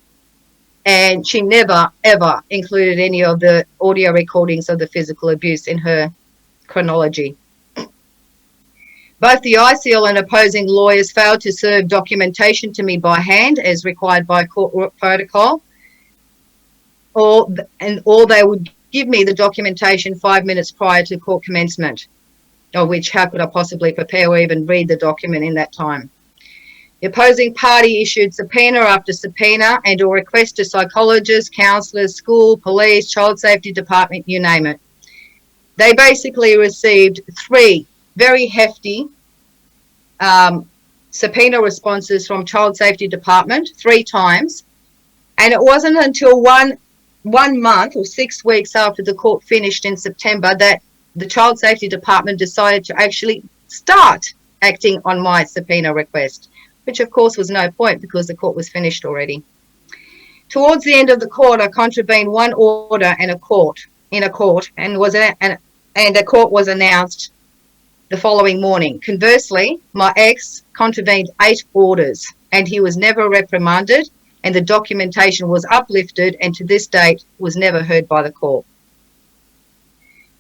and she never, ever included any of the audio recordings of the physical abuse in her chronology. Both the ICL and opposing lawyers failed to serve documentation to me by hand as required by court protocol, or they would give me the documentation 5 minutes prior to court commencement, of which how could I possibly prepare or even read the document in that time. The opposing party issued subpoena after subpoena and or request to psychologists, counsellors, school, police, child safety department, you name it. They basically received 3 very hefty subpoena responses from child safety department 3 times, and it wasn't until one month or 6 weeks after the court finished in September that the child safety department decided to actually start acting on my subpoena request, which of course was no point because the court was finished already. Towards the end of the court, I contravened one order in a court, and a court was announced the following morning. Conversely, my ex contravened 8 orders, and he was never reprimanded, and the documentation was uplifted, and to this date was never heard by the court.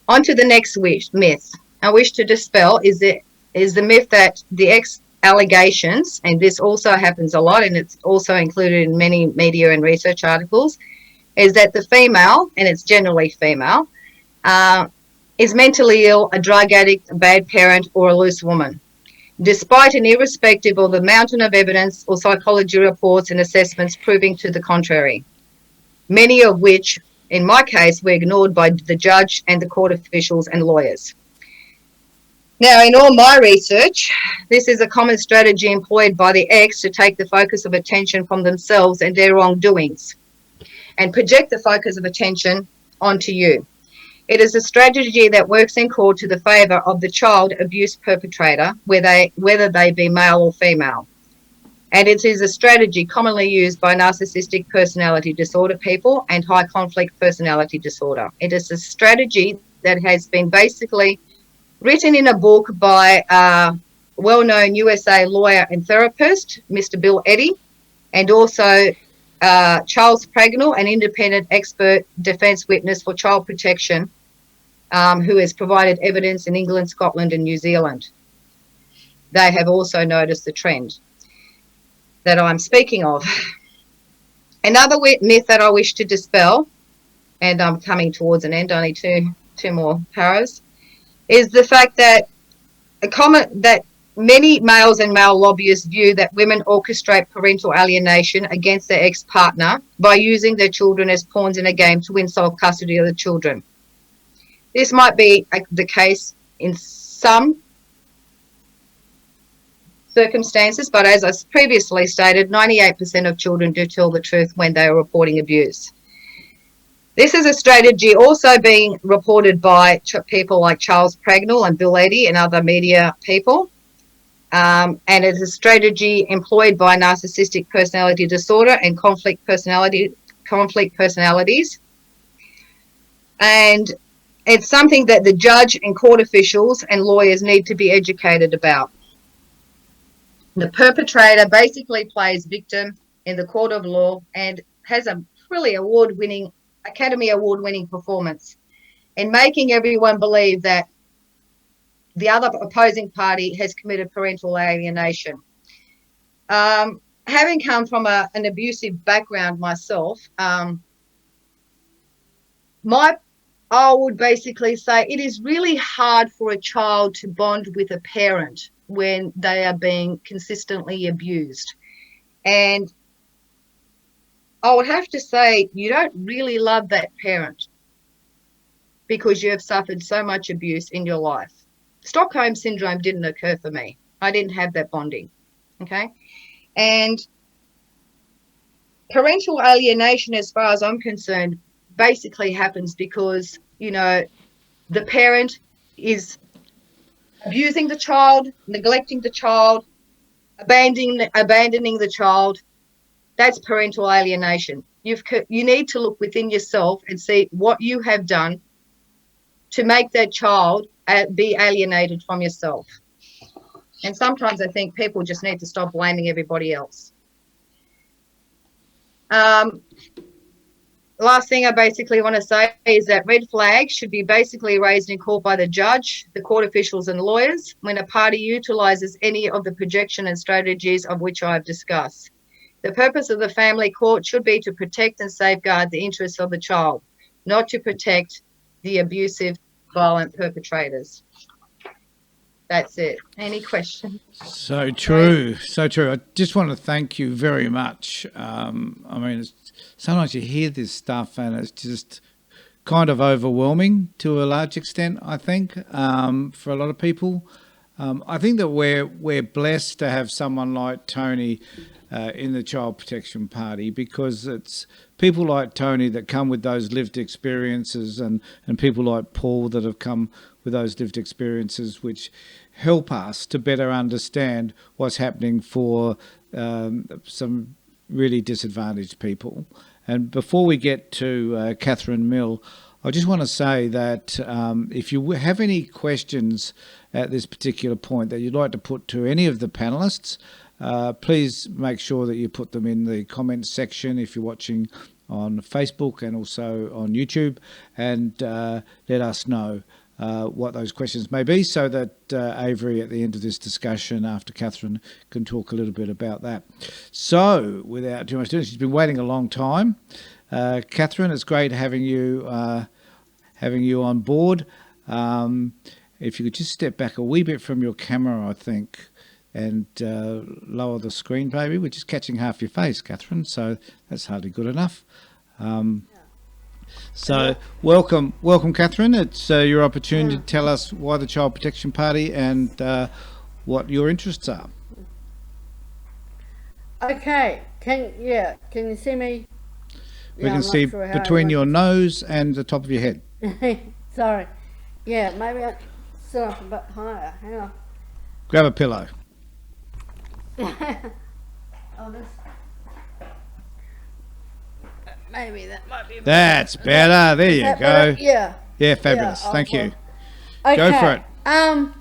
On to the next myth I wish to dispel is the myth that the ex allegations, and this also happens a lot and it's also included in many media and research articles, is that the female, and it's generally female, is mentally ill, a drug addict, a bad parent, or a loose woman, despite and irrespective of the mountain of evidence or psychology reports and assessments proving to the contrary, many of which, in my case, were ignored by the judge and the court officials and lawyers. Now, in all my research, this is a common strategy employed by the ex to take the focus of attention from themselves and their wrongdoings and project the focus of attention onto you. It is a strategy that works in court to the favour of the child abuse perpetrator, whether they be male or female. And it is a strategy commonly used by narcissistic personality disorder people and high conflict personality disorder. It is a strategy that has been basically written in a book by a well-known USA lawyer and therapist, Mr. Bill Eddy, and also Charles Pragnell, an independent expert defence witness for child protection, who has provided evidence in England, Scotland and New Zealand. They have also noticed the trend that I'm speaking of. Another myth that I wish to dispel, and I'm coming towards an end, only two more paras, is the fact that that many males and male lobbyists view that women orchestrate parental alienation against their ex-partner by using their children as pawns in a game to win sole custody of the children. This might be the case in some circumstances, but as I previously stated, 98% of children do tell the truth when they are reporting abuse. This is a strategy also being reported by people like Charles Pragnell and Bill Eddy and other media people. And it's a strategy employed by narcissistic personality disorder and conflict personalities. And it's something that the judge and court officials and lawyers need to be educated about. The perpetrator basically plays victim in the court of law and has a really Academy Award-winning performance in making everyone believe that the other opposing party has committed parental alienation. Having come from an abusive background myself, I would basically say it is really hard for a child to bond with a parent when they are being consistently abused. And I would have to say you don't really love that parent because you have suffered so much abuse in your life. Stockholm syndrome didn't occur for me. I didn't have that bonding, okay? And parental alienation, as far as I'm concerned, basically happens because, the parent is abusing the child, neglecting the child, abandoning the child. That's parental alienation. You need to look within yourself and see what you have done to make that child be alienated from yourself. And sometimes I think people just need to stop blaming everybody else. Last thing I basically want to say is that red flags should be basically raised in court by the judge, the court officials and lawyers when a party utilises any of the projection and strategies of which I have discussed. The purpose of the family court should be to protect and safeguard the interests of the child, not to protect the abusive, violent perpetrators. That's it. Any questions? So true, so true. I just want to thank you very much. Sometimes you hear this stuff and it's just kind of overwhelming to a large extent, I think, for a lot of people. I think that we're blessed to have someone like Tony in the Child Protection Party, because it's people like Tony that come with those lived experiences and people like Paul that have come with those lived experiences, which help us to better understand what's happening for some really disadvantaged people. And before we get to Catherine Mill, I just want to say that if you have any questions at this particular point that you'd like to put to any of the panellists, please make sure that you put them in the comments section if you're watching on Facebook and also on YouTube, and let us know what those questions may be, so that Avery at the end of this discussion after Catherine can talk a little bit about that. So without too much ado, she's been waiting a long time. Catherine, it's great having you on board. If you could just step back a wee bit from your camera, I think, and lower the screen, baby. We're just catching half your face, Catherine, so that's hardly good enough. So welcome, Catherine. It's your opportunity to tell us why the Child Protection Party and what your interests are. Okay, can you see me? We can see between your nose and the top of your head. Sorry. Yeah, maybe I sit up a bit higher. Hang on. Grab a pillow. Maybe that might be. That's better. There you go. Yeah. Yeah, fabulous. Yeah, Thank you. Okay. Go for it. Um,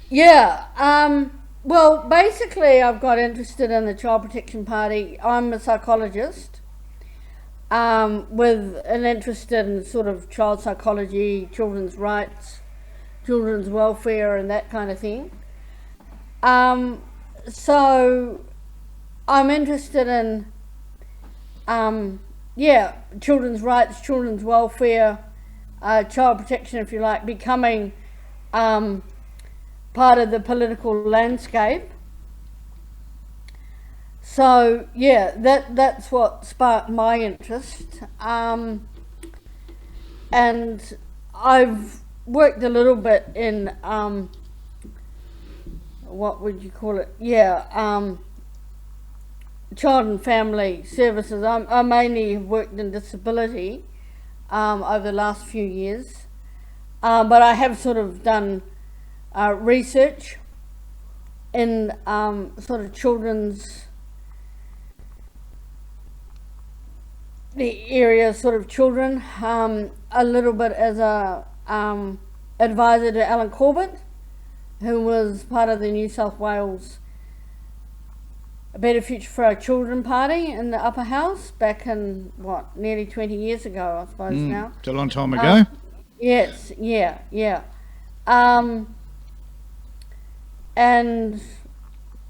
yeah. Well, basically, I've got interested in the Child Protection Party. I'm a psychologist, with an interest in sort of child psychology, children's rights, children's welfare, and that kind of thing. So I'm interested in, yeah, children's rights, children's welfare, child protection, if you like, becoming part of the political landscape. So yeah, that's what sparked my interest. And I've worked a little bit in what would you call it? Yeah, child and family services. I mainly have worked in disability over the last few years, but I have sort of done research in sort of children's, the area, sort of children, a little bit as a advisor to Alan Corbett, who was part of the New South Wales A Better Future for Our Children party in the upper house back in, what, nearly 20 years ago, I suppose now. It's a long time ago. Yes, yeah. And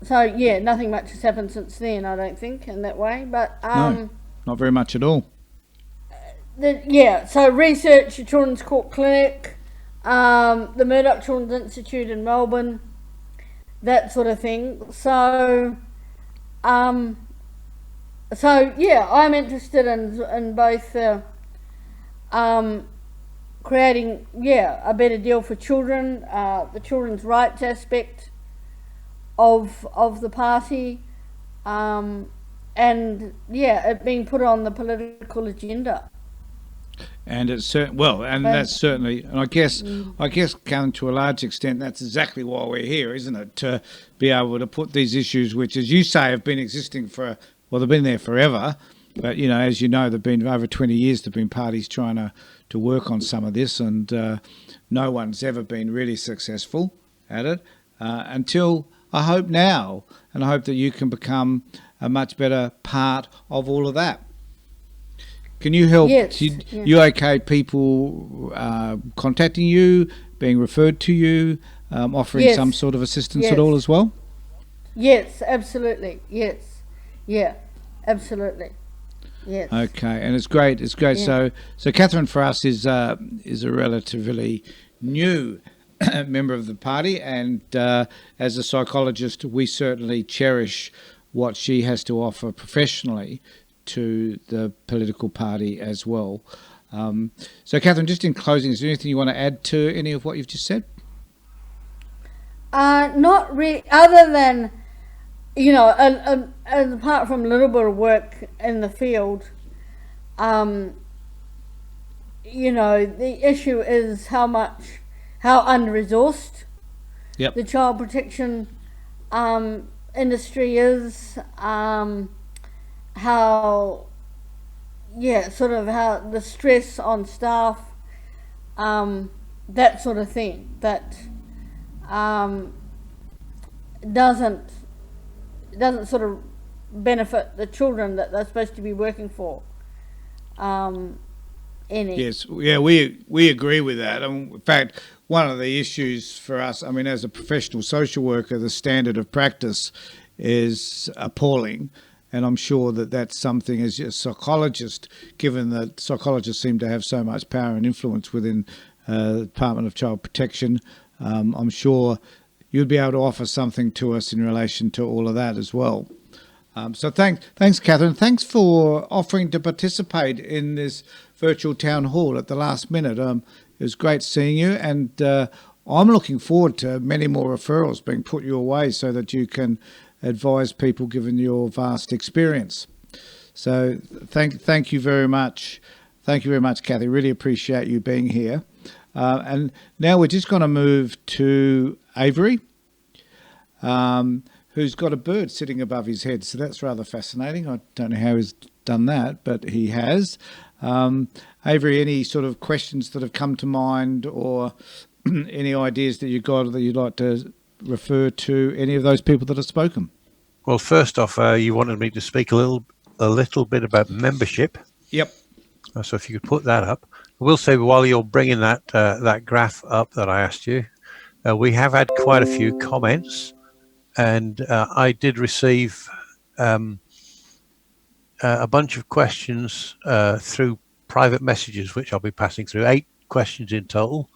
so, yeah, nothing much has happened since then, I don't think, in that way. But No, not very much at all. so research, the Children's Court Clinic, the Murdoch Children's Institute in Melbourne, that sort of thing. So yeah, I'm interested in both creating, a better deal for children, the children's rights aspect of the party, and it being put on the political agenda. And it's that's certainly, and I guess, Karen, to a large extent, that's exactly why we're here, isn't it? To be able to put these issues, which, as you say, have been existing they've been there forever, but as you know, they've been over 20 years. There've been parties trying to work on some of this, and no one's ever been really successful at it until I hope now, and I hope that you can become a much better part of all of that. Can you help? Yes, You okay people contacting you, being referred to you, offering some sort of assistance at all as well? Yes, absolutely. Yes, yeah, absolutely. Yes. Okay, and it's great. It's great. Yeah. So Catherine for us is a relatively new member of the party, and as a psychologist, we certainly cherish what she has to offer professionally to the political party as well. So Catherine, just in closing, is there anything you want to add to any of what you've just said? Not really, other than, and apart from a little bit of work in the field, the issue is how under-resourced the child protection industry is, how the stress on staff, that sort of thing, that doesn't sort of benefit the children that they're supposed to be working for any. Yes, yeah, we agree with that. In fact, one of the issues for us, as a professional social worker, the standard of practice is appalling. And I'm sure that that's something, as a psychologist, given that psychologists seem to have so much power and influence within the Department of Child Protection, I'm sure you'd be able to offer something to us in relation to all of that as well. So thanks, Catherine. Thanks for offering to participate in this virtual town hall at the last minute. It was great seeing you, and I'm looking forward to many more referrals being put your way so that you can advise people given your vast experience. So thank you very much. Thank you very much, Kathy. Really appreciate you being here. And now we're just going to move to Avery, who's got a bird sitting above his head. So that's rather fascinating. I don't know how he's done that, but he has. Avery, any sort of questions that have come to mind or any ideas that you got that you'd like to refer to any of those people that have spoken? Well, first off, you wanted me to speak a little bit about membership. Yep. So if you could put that up. I will say while you're bringing that graph up that I asked you, we have had quite a few comments, and I did receive a bunch of questions through private messages, which I'll be passing through, 8 questions in total.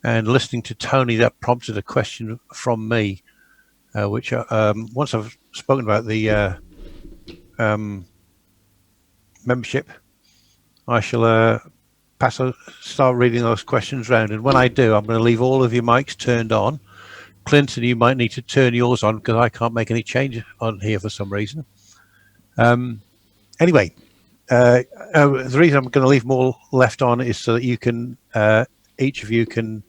And listening to Tony, that prompted a question from me, which once I've spoken about the membership, I shall start reading those questions round. And when I do, I'm going to leave all of your mics turned on. Clinton, you might need to turn yours on because I can't make any change on here for some reason. Anyway, the reason I'm going to leave more left on is so that you can, each of you can,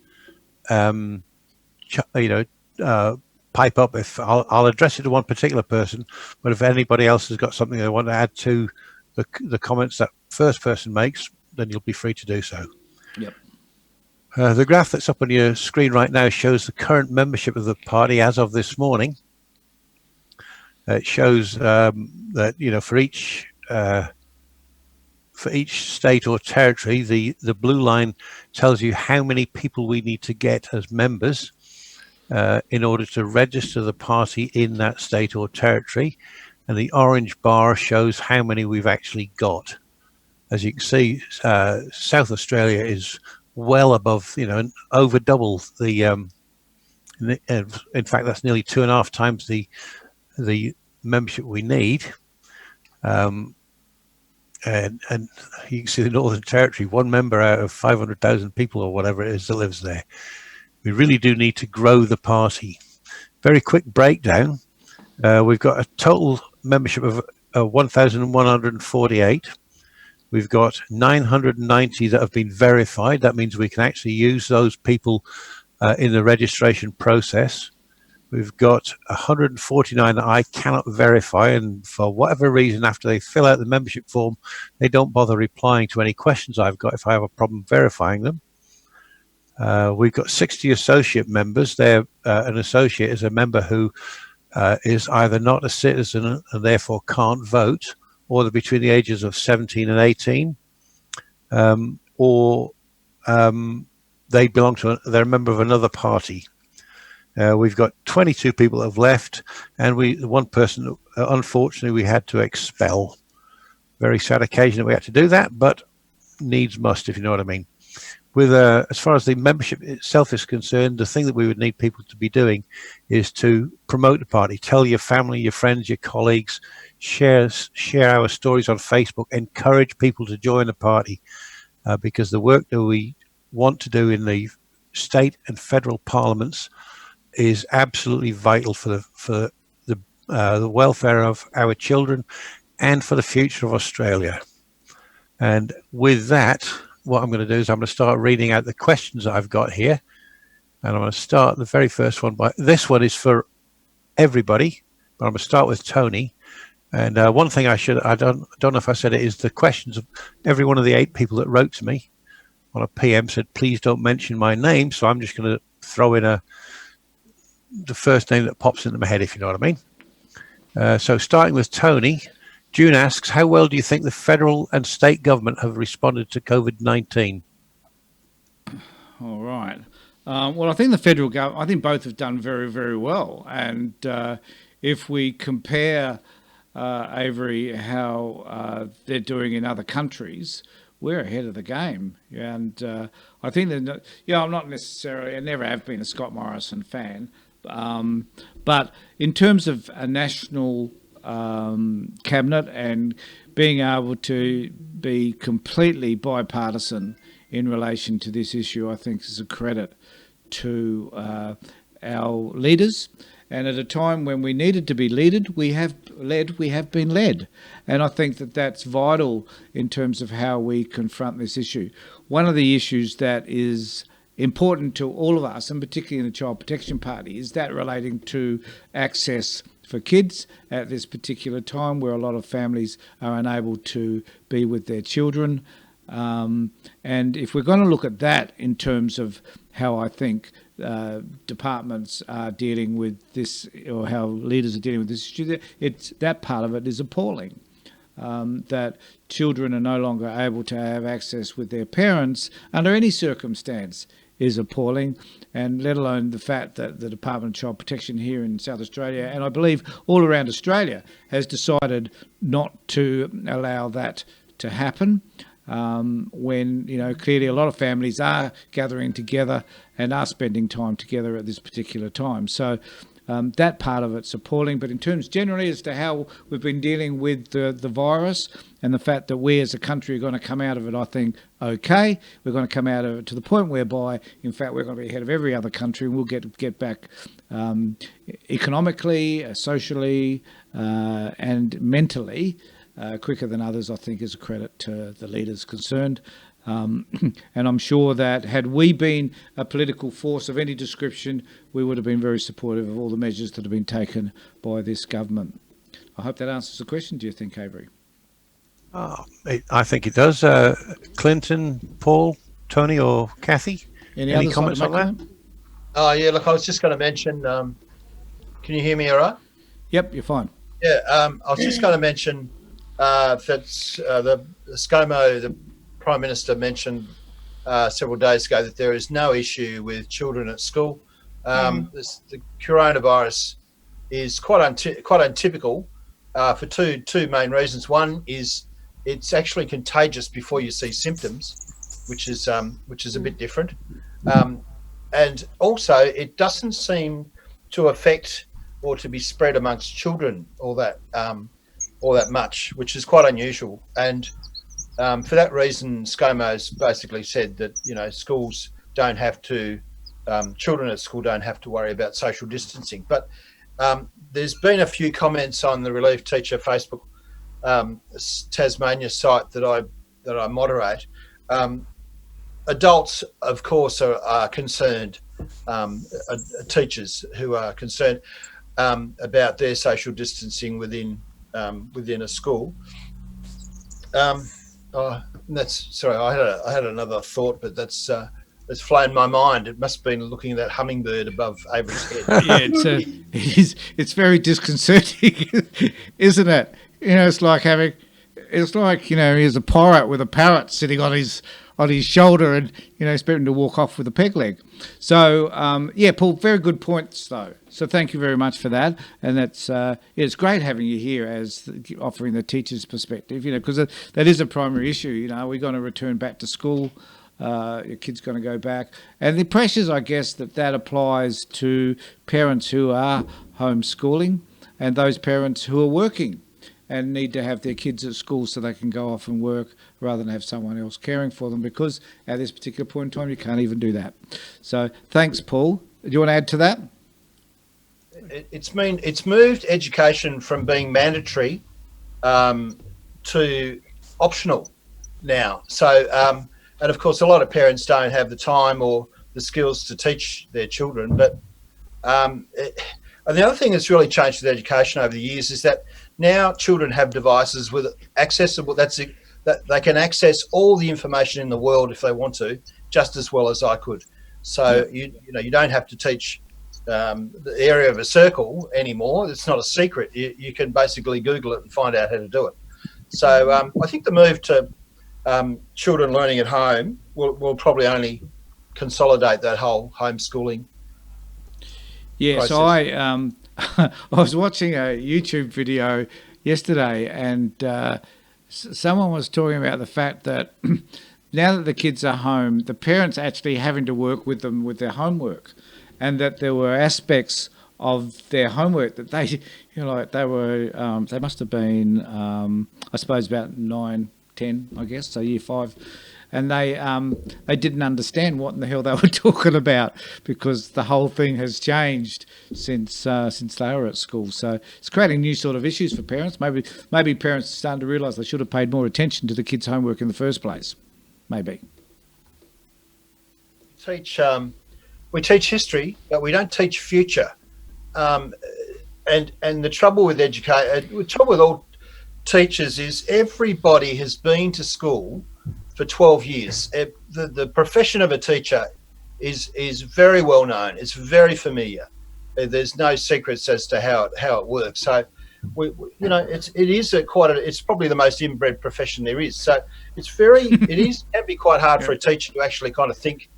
pipe up. If I'll address it to one particular person, but if anybody else has got something they want to add to the comments that first person makes, then you'll be free to do so. Yep. The graph that's up on your screen right now shows the current membership of the party as of this morning. It shows that, you know, for each state or territory, the blue line tells you how many people we need to get as members in order to register the party in that state or territory, and the orange bar shows how many we've actually got. As you can see, South Australia is well above, you know, over double the. In fact, that's nearly 2.5 times the membership we need. And you can see the Northern Territory, 1 member out of 500,000 people or whatever it is that lives there. We really do need to grow the party. Very quick breakdown. We've got a total membership of 1,148. We've got 990 that have been verified. That means we can actually use those people in the registration process. We've got 149 that I cannot verify, and for whatever reason, after they fill out the membership form, they don't bother replying to any questions I've got if I have a problem verifying them. We've got 60 associate members. An associate is a member who is either not a citizen and therefore can't vote, or they're between the ages of 17 and 18, or they belong to, they're a member of another party. We've got 22 people that have left, and one person, unfortunately, we had to expel. Very sad occasion that we had to do that, but needs must, if you know what I mean. With as far as the membership itself is concerned, the thing that we would need people to be doing is to promote the party. Tell your family, your friends, your colleagues, share our stories on Facebook, encourage people to join the party, because the work that we want to do in the state and federal parliaments is absolutely vital for the welfare of our children and for the future of Australia. And with that, what I'm going to do is I'm going to start reading out the questions that I've got here. And I'm going to start the very first one by, this one is for everybody, but I'm going to start with Tony. And one thing I don't know if I said it, is the questions of every one of the 8 people that wrote to me on a PM said, please don't mention my name. So I'm just going to throw in the first name that pops into my head, if you know what I mean. So starting with Tony, June asks, how well do you think the federal and state government have responded to COVID-19? All right. Well, I think the federal government, I think both have done very, very well. And if we compare, Avery, how they're doing in other countries, we're ahead of the game. And I think that, I'm not necessarily, I never have been a Scott Morrison fan, but in terms of a national cabinet and being able to be completely bipartisan in relation to this issue, I think is a credit to our leaders. And at a time when we needed to be leaded, we have been led. And I think that that's vital in terms of how we confront this issue. One of the issues that is important to all of us, and particularly in the Child Protection Party, is that relating to access for kids at this particular time where a lot of families are unable to be with their children. And if we're going to look at that in terms of how I think departments are dealing with this, or how leaders are dealing with this issue, that part of it is appalling. That children are no longer able to have access with their parents under any circumstance is appalling, and let alone the fact that the Department of Child Protection here in South Australia, and I believe all around Australia, has decided not to allow that to happen. When, clearly a lot of families are gathering together and are spending time together at this particular time. So that part of it's appalling. But in terms generally as to how we've been dealing with the virus and the fact that we as a country are going to come out of it, I think, okay. We're going to come out of it to the point whereby, in fact, we're going to be ahead of every other country, and we'll get back economically, socially, and mentally quicker than others, I think, is a credit to the leaders concerned. And I'm sure that had we been a political force of any description, we would have been very supportive of all the measures that have been taken by this government. I hope that answers the question, do you think, Avery? I think it does. Clinton, Paul, Tony, or Kathy? Any comments on that? Oh, yeah, look, I was just going to mention, can you hear me all right? Yep, you're fine. Yeah, I was just going to mention that the ScoMo, the Prime Minister, mentioned several days ago that there is no issue with children at school. The coronavirus is quite untypical for two main reasons. One is it's actually contagious before you see symptoms, which is a bit different, and also it doesn't seem to affect or to be spread amongst children all that much, which is quite unusual. And for that reason, ScoMo's basically said that schools don't have to, children at school don't have to worry about social distancing. But there's been a few comments on the Relief Teacher Facebook Tasmania site that I moderate. Adults, of course, are concerned. Teachers who are concerned about their social distancing within a school. Sorry, I had another thought, but that's flown my mind. It must have been looking at that hummingbird above Avery's head. Yeah, it's very disconcerting, isn't it? It's like he's a pirate with a parrot sitting on his shoulder, and expecting to walk off with a peg leg. So Paul, very good points though. So thank you very much for that, and that's it's great having you here as offering the teacher's perspective. Because that is a primary issue. We're going to return back to school. Your kid's going to go back, and the pressures, I guess, that applies to parents who are homeschooling and those parents who are working and need to have their kids at school so they can go off and work rather than have someone else caring for them, because at this particular point in time you can't even do that. So thanks, Paul. Do you want to add to that? It's moved education from being mandatory to optional now. So and of course a lot of parents don't have the time or the skills to teach their children. But and the other thing that's really changed with education over the years is that now children have devices with accessible, that they can access all the information in the world if they want to, just as well as I could. So you don't have to teach the area of a circle anymore. It's not a secret. You can basically Google it and find out how to do it. So I think the move to children learning at home will probably only consolidate that whole homeschooling. Yeah, process. so I was watching a YouTube video yesterday, and someone was talking about the fact that now that the kids are home, the parents actually having to work with them with their homework, and that there were aspects of their homework that they, they must have been, I suppose, about 9, 10, I guess, so year 5. And they didn't understand what in the hell they were talking about, because the whole thing has changed since they were at school. So it's creating new sort of issues for parents. Maybe parents are starting to realise they should have paid more attention to the kids' homework in the first place. Maybe. We teach history, but we don't teach future. And the trouble with all teachers is everybody has been to school for 12 years. The profession of a teacher is very well known. It's very familiar. There's no secrets as to how it works. So, it's probably the most inbred profession there is. So can be quite hard for a teacher to actually kind of think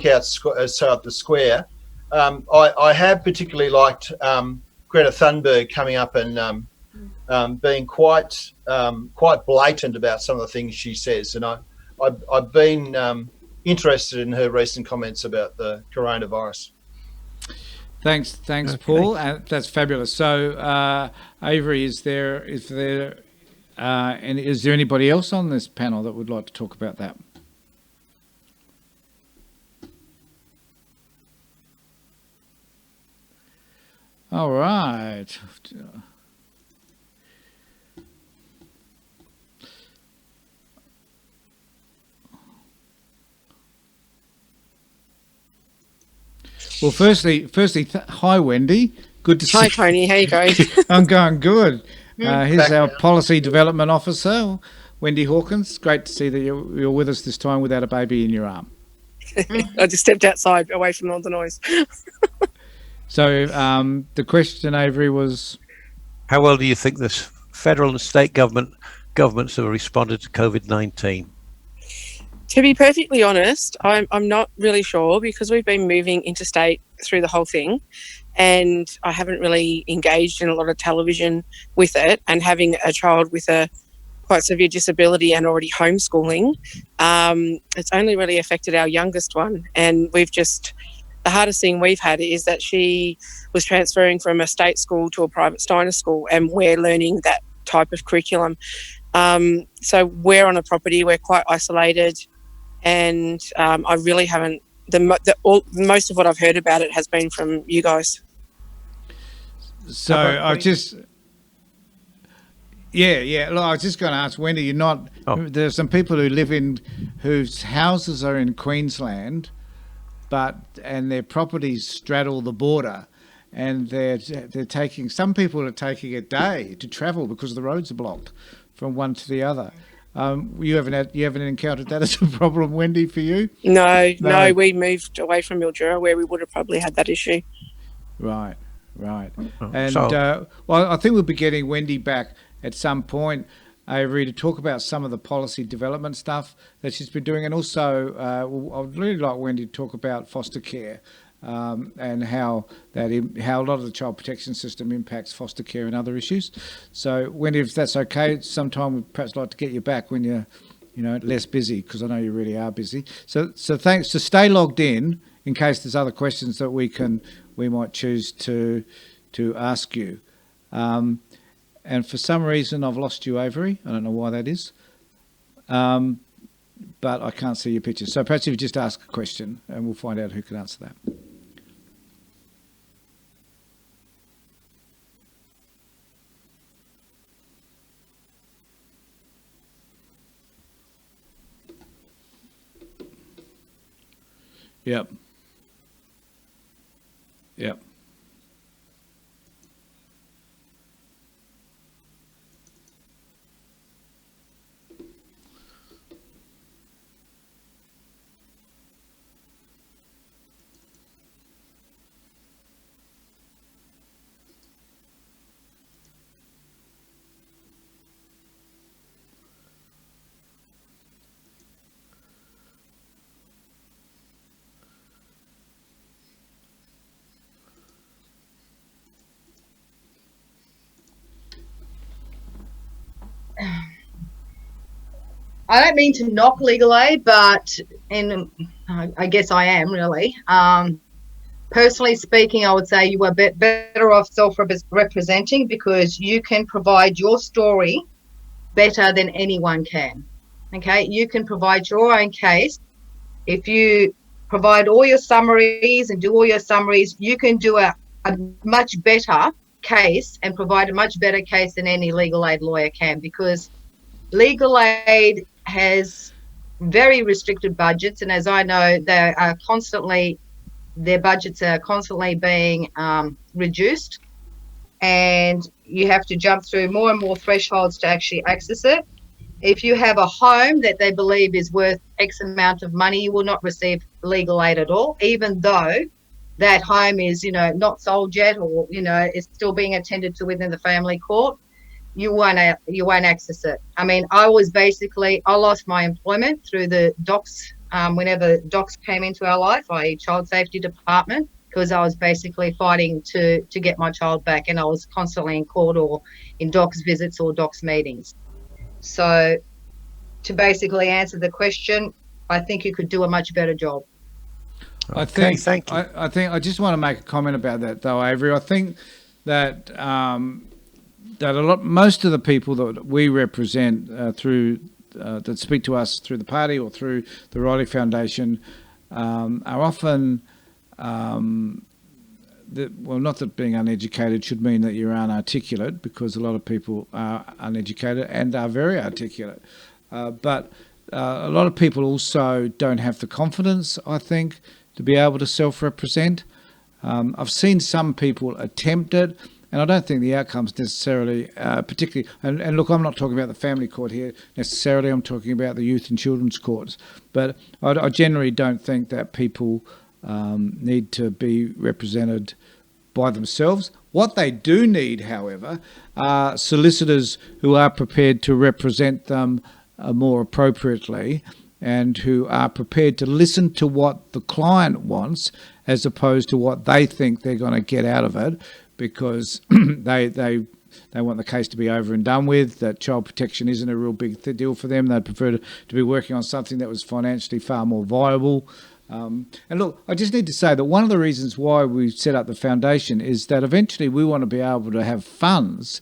out the square. I have particularly liked Greta Thunberg coming up and being quite blatant about some of the things she says, and I've been interested in her recent comments about the coronavirus. Thanks, okay. Paul. That's fabulous. So, Avery, is there anybody else on this panel that would like to talk about that? All right. Well, firstly, hi, Wendy. Good to see you. Hi, Tony. How you going? I'm going good. Here's our Policy Development Officer, Wendy Hawkins. Great to see that you're with us this time without a baby in your arm. I just stepped outside, away from all the noise. So the question, Avery, was... How well do you think this federal and state governments have responded to COVID-19? To be perfectly honest, I'm not really sure, because we've been moving interstate through the whole thing, and I haven't really engaged in a lot of television with it. And having a child with a quite severe disability and already homeschooling, it's only really affected our youngest one. And the hardest thing we've had is that she was transferring from a state school to a private Steiner school, and we're learning that type of curriculum. So we're on a property, we're quite isolated. And I really haven't. Most of what I've heard about it has been from you guys. So I just, yeah. Look, I was just going to ask Wendy. You're not. Oh. There's some people whose houses are in Queensland, and their properties straddle the border, and they're taking. Some people are taking a day to travel because the roads are blocked from one to the other. You haven't encountered that as a problem, Wendy, for you? No, we moved away from Mildura, where we would have probably had that issue. Right. And well, I think we'll be getting Wendy back at some point, Avery, to talk about some of the policy development stuff that she's been doing, and also I'd really like Wendy to talk about foster care. And how a lot of the child protection system impacts foster care and other issues. So, Wendy, if that's okay, sometime we'd perhaps like to get you back when you're, less busy, because I know you really are busy. So thanks. So stay logged in case there's other questions that we might choose to ask you. And for some reason, I've lost you, Avery. I don't know why that is. But I can't see your picture. So perhaps if you just ask a question, and we'll find out who can answer that. Yep. I don't mean to knock legal aid, but I guess I am really. Personally speaking, I would say you are better off self-representing, because you can provide your story better than anyone can. Okay, you can provide your own case. If you provide all your summaries and do all your summaries, you can do a much better case and provide a much better case than any legal aid lawyer can, because legal aid has very restricted budgets, and as I know, their budgets are constantly being reduced, and you have to jump through more and more thresholds to actually access it. if you have a home that they believe is worth X amount of money, you will not receive legal aid at all, even though that home is, not sold yet, or, is still being attended to within the family court. You won't access it. I mean, I lost my employment through the docs, whenever docs came into our life, i.e. child safety department, because I was basically fighting to get my child back, and I was constantly in court or in docs visits or docs meetings. So to basically answer the question, I think you could do a much better job. Okay, thank you. I think I just want to make a comment about that, though, Avery. I think that most of the people that we represent that speak to us through the party or through the Riley Foundation are often not that being uneducated should mean that you're unarticulate, because a lot of people are uneducated and are very articulate. But a lot of people also don't have the confidence, I think, to be able to self-represent. I've seen some people attempt it, and I don't think the outcome's necessarily particularly... And look, I'm not talking about the family court here necessarily, I'm talking about the youth and children's courts. But I generally don't think that people need to be represented by themselves. What they do need, however, are solicitors who are prepared to represent them more appropriately, and who are prepared to listen to what the client wants as opposed to what they think they're going to get out of it, because they want the case to be over and done with, that child protection isn't a real big deal for them. They'd prefer to be working on something that was financially far more viable. And look, I just need to say that one of the reasons why we set up the foundation is that eventually we want to be able to have funds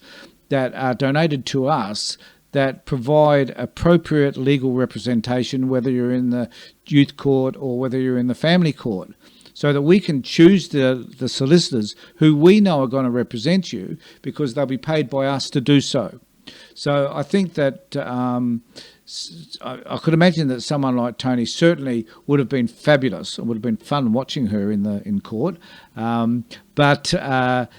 that are donated to us that provide appropriate legal representation, whether you're in the youth court or whether you're in the family court, so that we can choose the solicitors who we know are going to represent you, because they'll be paid by us to do so. So I think that I could imagine that someone like Tony certainly would have been fabulous. It would have been fun watching her in court. But there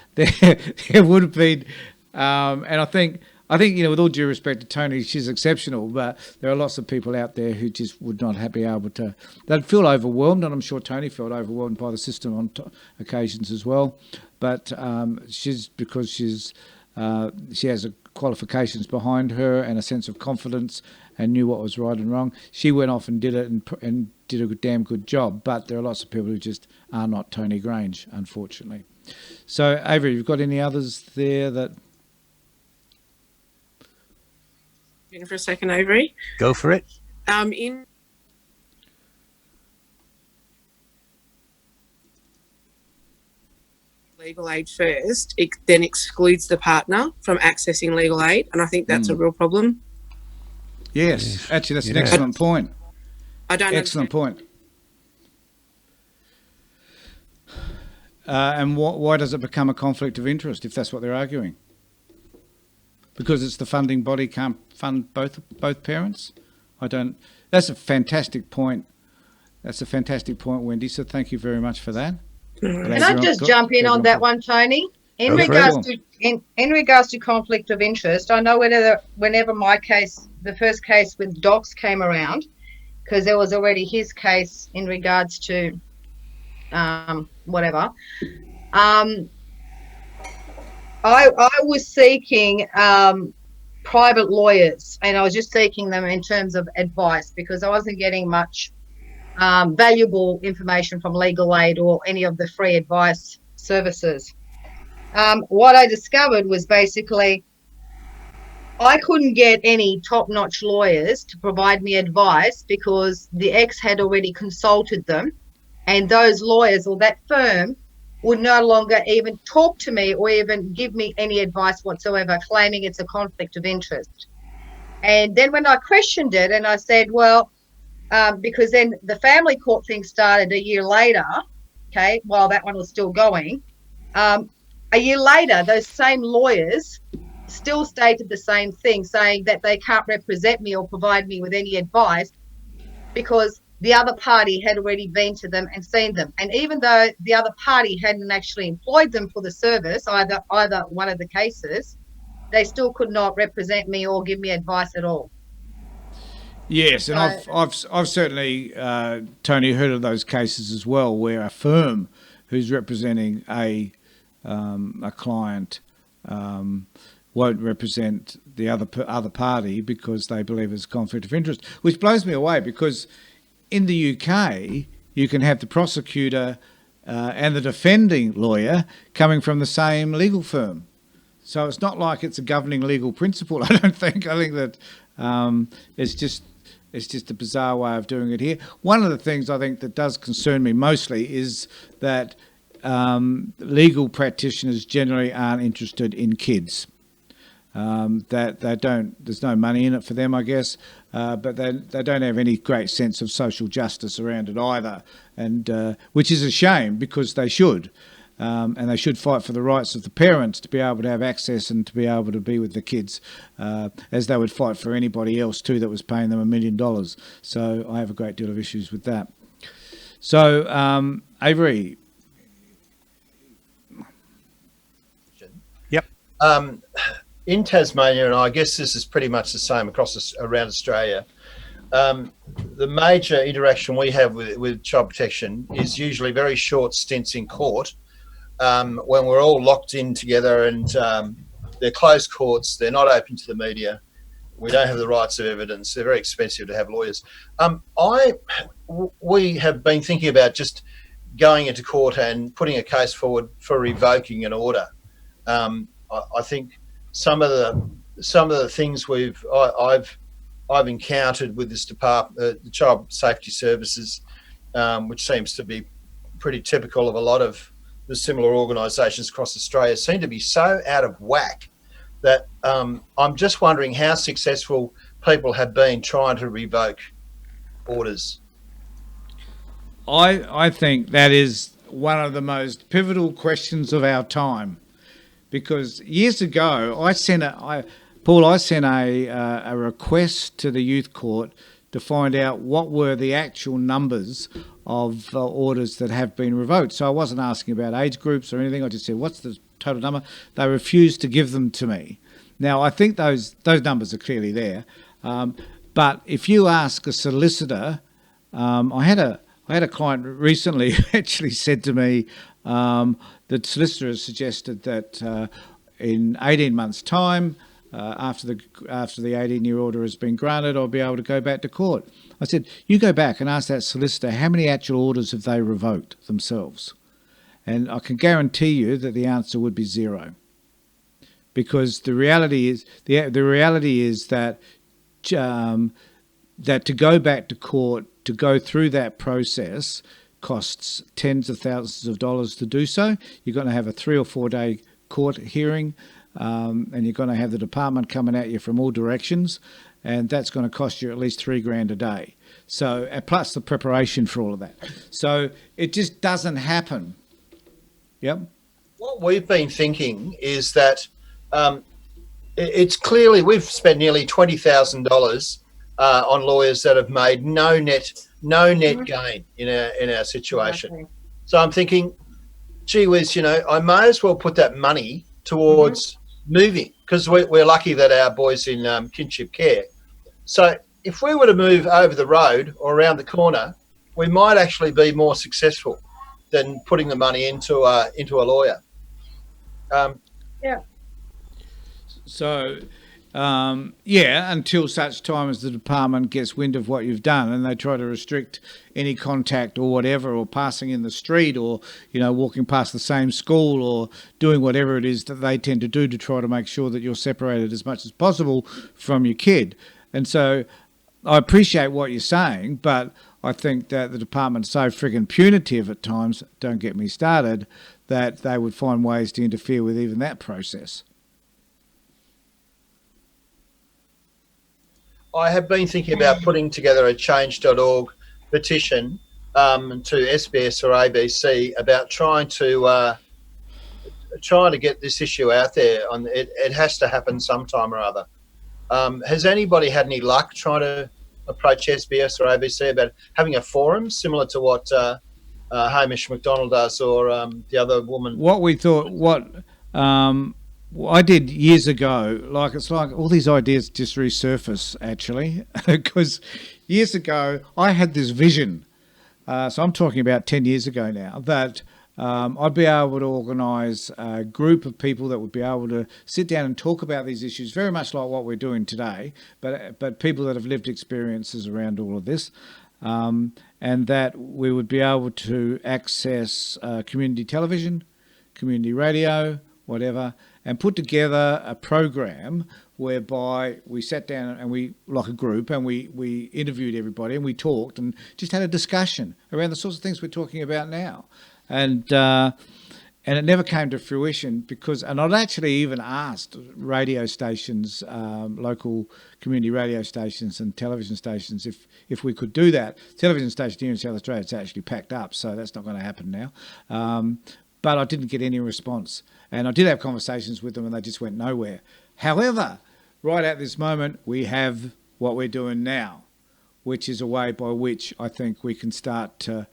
would have been, and I think, with all due respect to Tony, she's exceptional, but there are lots of people out there who just would not be able to. They'd feel overwhelmed, and I'm sure Tony felt overwhelmed by the system on occasions as well. But she has qualifications behind her and a sense of confidence and knew what was right and wrong. She went off and did it and did a damn good job. But there are lots of people who just are not Tony Grange, unfortunately. So, Avery, you've got any others there that... In for a second, Avery. Go for it. In legal aid first, it then excludes the partner from accessing legal aid, and I think that's a real problem. Yes, actually, that's an excellent point. I don't. Excellent point. And why does it become a conflict of interest if that's what they're arguing? Because it's the funding body can't fund both parents? That's a fantastic point. That's a fantastic point, Wendy. So thank you very much for that. Can I just jump in on that one, Tony? In regards to conflict of interest, I know whenever my case, the first case with Docs came around, because there was already his case in regards to whatever. I was seeking private lawyers, and I was just seeking them in terms of advice, because I wasn't getting much valuable information from legal aid or any of the free advice services. What I discovered was basically I couldn't get any top-notch lawyers to provide me advice, because the ex had already consulted them, and those lawyers or that firm would no longer even talk to me or even give me any advice whatsoever, claiming it's a conflict of interest. And then when I questioned it, and I said, well, because then the family court thing started a year later, okay, while that one was still going. A year later, those same lawyers still stated the same thing, saying that they can't represent me or provide me with any advice because the other party had already been to them and seen them. And even though the other party hadn't actually employed them for the service, either one of the cases, they still could not represent me or give me advice at all. Yes, and So- I've certainly, Tony, heard of those cases as well, where a firm who's representing a client won't represent the other party because they believe it's a conflict of interest, which blows me away because in the UK you can have the prosecutor and the defending lawyer coming from the same legal firm. So it's not like it's a governing legal principle, I don't think. I think that it's just a bizarre way of doing it here. One of the things I think that does concern me mostly is that legal practitioners generally aren't interested in kids. That they don't. There's no money in it for them, I guess, but they don't have any great sense of social justice around it either, and which is a shame because they should. And they should fight for the rights of the parents to be able to have access and to be able to be with the kids, as they would fight for anybody else too that was paying them $1 million. So I have a great deal of issues with that. So Avery. Yep. In Tasmania, and I guess this is pretty much the same around Australia, the major interaction we have with child protection is usually very short stints in court, when we're all locked in together, and they're closed courts, they're not open to the media, we don't have the rights of evidence, they're very expensive to have lawyers. We have been thinking about just going into court and putting a case forward for revoking an order. I think some of the things I've encountered with this department, the Child Safety Services, which seems to be pretty typical of a lot of the similar organisations across Australia, seem to be so out of whack that I'm just wondering how successful people have been trying to revoke orders. I think that is one of the most pivotal questions of our time, because years ago I sent a request to the youth court to find out what were the actual numbers of orders that have been revoked. So I wasn't asking about age groups or anything. I just said, what's the total number? They refused to give them to me. Now, I think those numbers are clearly there. But if you ask a solicitor, I had a client recently who actually said to me that solicitor has suggested that in 18 months' time, after the 18-year order has been granted, I'll be able to go back to court. I said, you go back and ask that solicitor how many actual orders have they revoked themselves, and I can guarantee you that the answer would be zero, because the reality is that that to go back to court, to go through that process, costs tens of thousands of dollars to do so. You're going to have a 3 or 4 day court hearing, and you're going to have the department coming at you from all directions, and that's going to cost you at least $3,000 a day. So, plus the preparation for all of that. So it just doesn't happen. Yep. What we've been thinking is that it's clearly we've spent nearly $20,000 on lawyers that have made no net gain in our situation. Exactly. So I'm thinking, gee whiz, I may as well put that money towards moving, because we're lucky that our boy's in kinship care. So if we were to move over the road or around the corner, we might actually be more successful than putting the money into a lawyer. Yeah. So, until such time as the department gets wind of what you've done and they try to restrict any contact or whatever, or passing in the street, or walking past the same school, or doing whatever it is that they tend to do to try to make sure that you're separated as much as possible from your kid. And so I appreciate what you're saying, but I think that the department's so friggin' punitive at times, don't get me started, that they would find ways to interfere with even that process. I have been thinking about putting together a change.org petition to SBS or ABC about trying to get this issue out there. It has to happen sometime or other. Has anybody had any luck trying to approach SBS or ABC about having a forum similar to what Hamish McDonald does, or the other woman? I did years ago. Like it's like all these ideas just resurface actually, because years ago I had this vision. So I'm talking about 10 years ago now, that I'd be able to organise a group of people that would be able to sit down and talk about these issues, very much like what we're doing today, but people that have lived experiences around all of this, and that we would be able to access community television, community radio, whatever, and put together a program whereby we sat down and we, like a group, and we interviewed everybody and we talked and just had a discussion around the sorts of things we're talking about now. And it never came to fruition because, and I'd actually even asked radio stations, local community radio stations and television stations, if we could do that. Television station here in South Australia, it's actually packed up, so that's not going to happen now. But I didn't get any response. And I did have conversations with them and they just went nowhere. However, right at this moment, we have what we're doing now, which is a way by which I think we can start to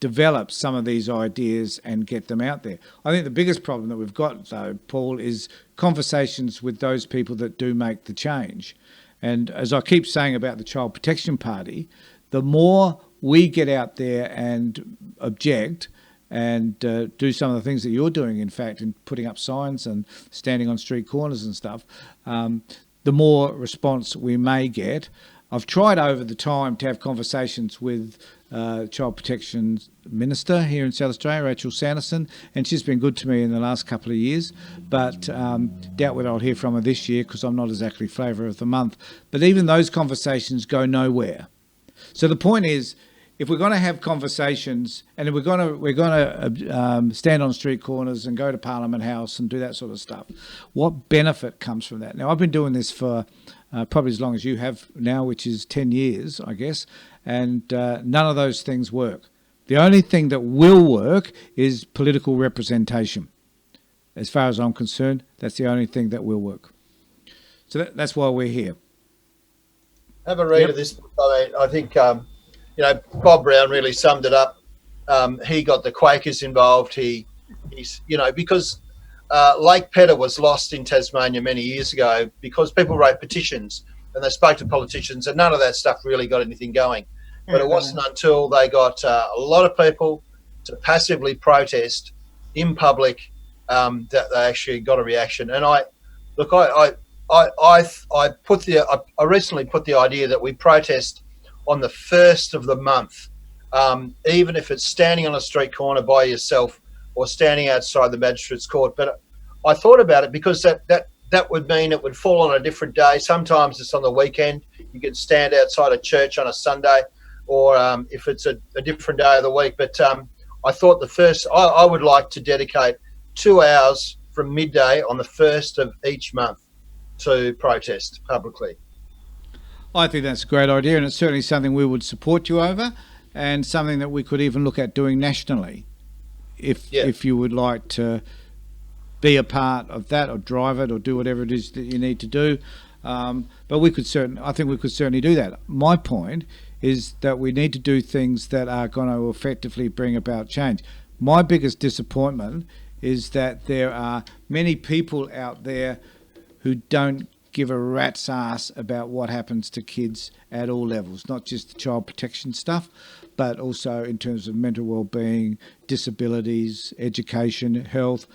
develop some of these ideas and get them out there. I think the biggest problem that we've got, though, Paul, is conversations with those people that do make the change. And as I keep saying about the Child Protection Party, the more we get out there and object and do some of the things that you're doing, in fact, in putting up signs and standing on street corners and stuff, the more response we may get. I've tried over the time to have conversations with Child Protection Minister here in South Australia, Rachel Sanderson, and she's been good to me in the last couple of years, but doubt whether I'll hear from her this year because I'm not exactly flavour of the month. But even those conversations go nowhere. So the point is, if we're going to have conversations, and if we're going to stand on street corners and go to Parliament House and do that sort of stuff, what benefit comes from that? Now, I've been doing this for probably as long as you have now, which is 10 years, I guess, and none of those things work. The only thing that will work is political representation. As far as I'm concerned, that's the only thing that will work. So that's why we're here. Have a read of this book. I think Bob Brown really summed it up. He got the Quakers involved. He's because Lake Pedder was lost in Tasmania many years ago because people wrote petitions and they spoke to politicians, and none of that stuff really got anything going. But it wasn't until they got a lot of people to passively protest in public that they actually got a reaction. And I recently put the idea that we protest on the first of the month, even if it's standing on a street corner by yourself or standing outside the magistrate's court. But I thought about it because that would mean it would fall on a different day. Sometimes it's on the weekend. You can stand outside a church on a Sunday, or if it's a different day of the week. But I thought I would like to dedicate 2 hours from midday on the first of each month to protest publicly. I think that's a great idea, and it's certainly something we would support you over, and something that we could even look at doing nationally, if you would like to be a part of that, or drive it, or do whatever it is that you need to do. But I think we could certainly do that. My point is that we need to do things that are going to effectively bring about change. My biggest disappointment is that there are many people out there who don't give a rat's ass about what happens to kids at all levels, not just the child protection stuff, but also in terms of mental well-being, disabilities, education, health,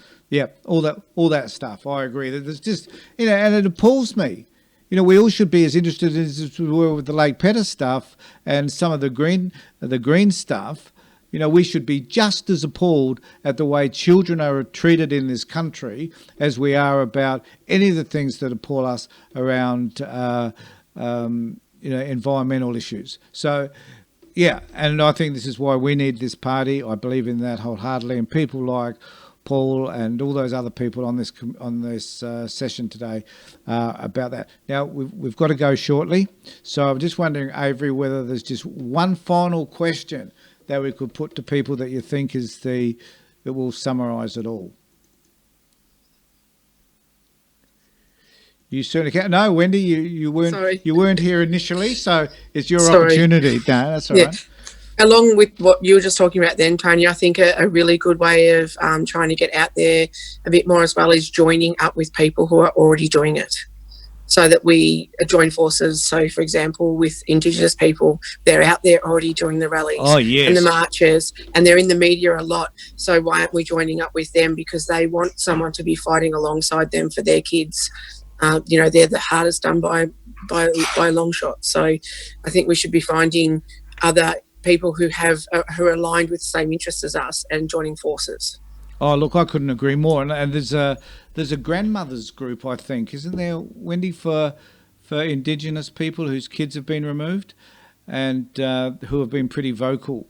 all that stuff. I agree that there's just, and it appalls me. We all should be as interested as we were with the Lake Pedder stuff and some of the green stuff. We should be just as appalled at the way children are treated in this country as we are about any of the things that appall us around, environmental issues. So, and I think this is why we need this party. I believe in that wholeheartedly, and people like Paul and all those other people on this session today about that. Now we've got to go shortly, so I'm just wondering, Avery, whether there's just one final question that we could put to people that you think is that will summarise it all. You certainly can. No, Wendy, you weren't. Sorry. You weren't here initially, so it's your Sorry. opportunity. No, that's all right. along with what you were just talking about then, Tony, I think a really good way of trying to get out there a bit more as well is joining up with people who are already doing it, so that we join forces. So, for example, with Indigenous people, they're out there already doing the rallies and the marches, and they're in the media a lot. So why aren't we joining up with them? Because they want someone to be fighting alongside them for their kids. They're the hardest done by a long shot. So I think we should be finding other people who are aligned with the same interests as us and joining forces. Oh, look, I couldn't agree more. And there's a grandmothers group, I think, isn't there, Wendy, for Indigenous people whose kids have been removed, and who have been pretty vocal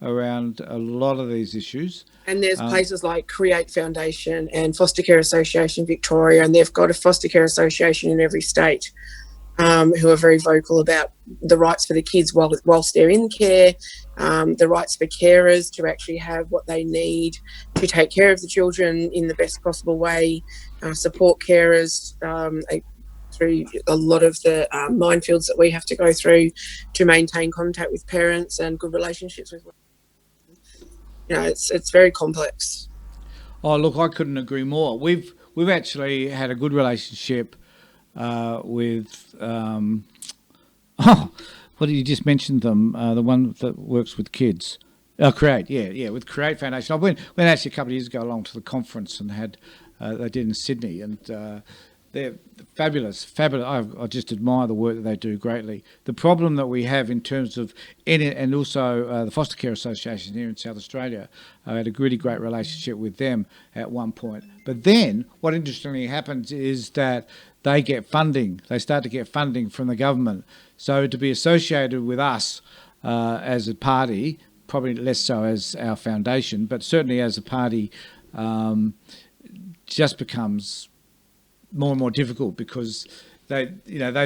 around a lot of these issues. And there's places like Create Foundation and Foster Care Association Victoria, and they've got a foster care association in every state, who are very vocal about the rights for the kids whilst they're in care, the rights for carers to actually have what they need to take care of the children in the best possible way, support carers through a lot of the minefields that we have to go through to maintain contact with parents and good relationships with. It's very complex. Oh, look, I couldn't agree more. We've actually had a good relationship with what did you just mention them? The one that works with kids. Create, with Create Foundation. I went actually a couple of years ago along to the conference and had they did in Sydney, and they're fabulous. I just admire the work that they do greatly. The problem that we have in terms of, and also the Foster Care Association here in South Australia, I had a really great relationship with them at one point. But then what interestingly happens is that they get funding. They start to get funding from the government. So to be associated with us as a party, probably less so as our foundation, but certainly as a party, just becomes more and more difficult, because they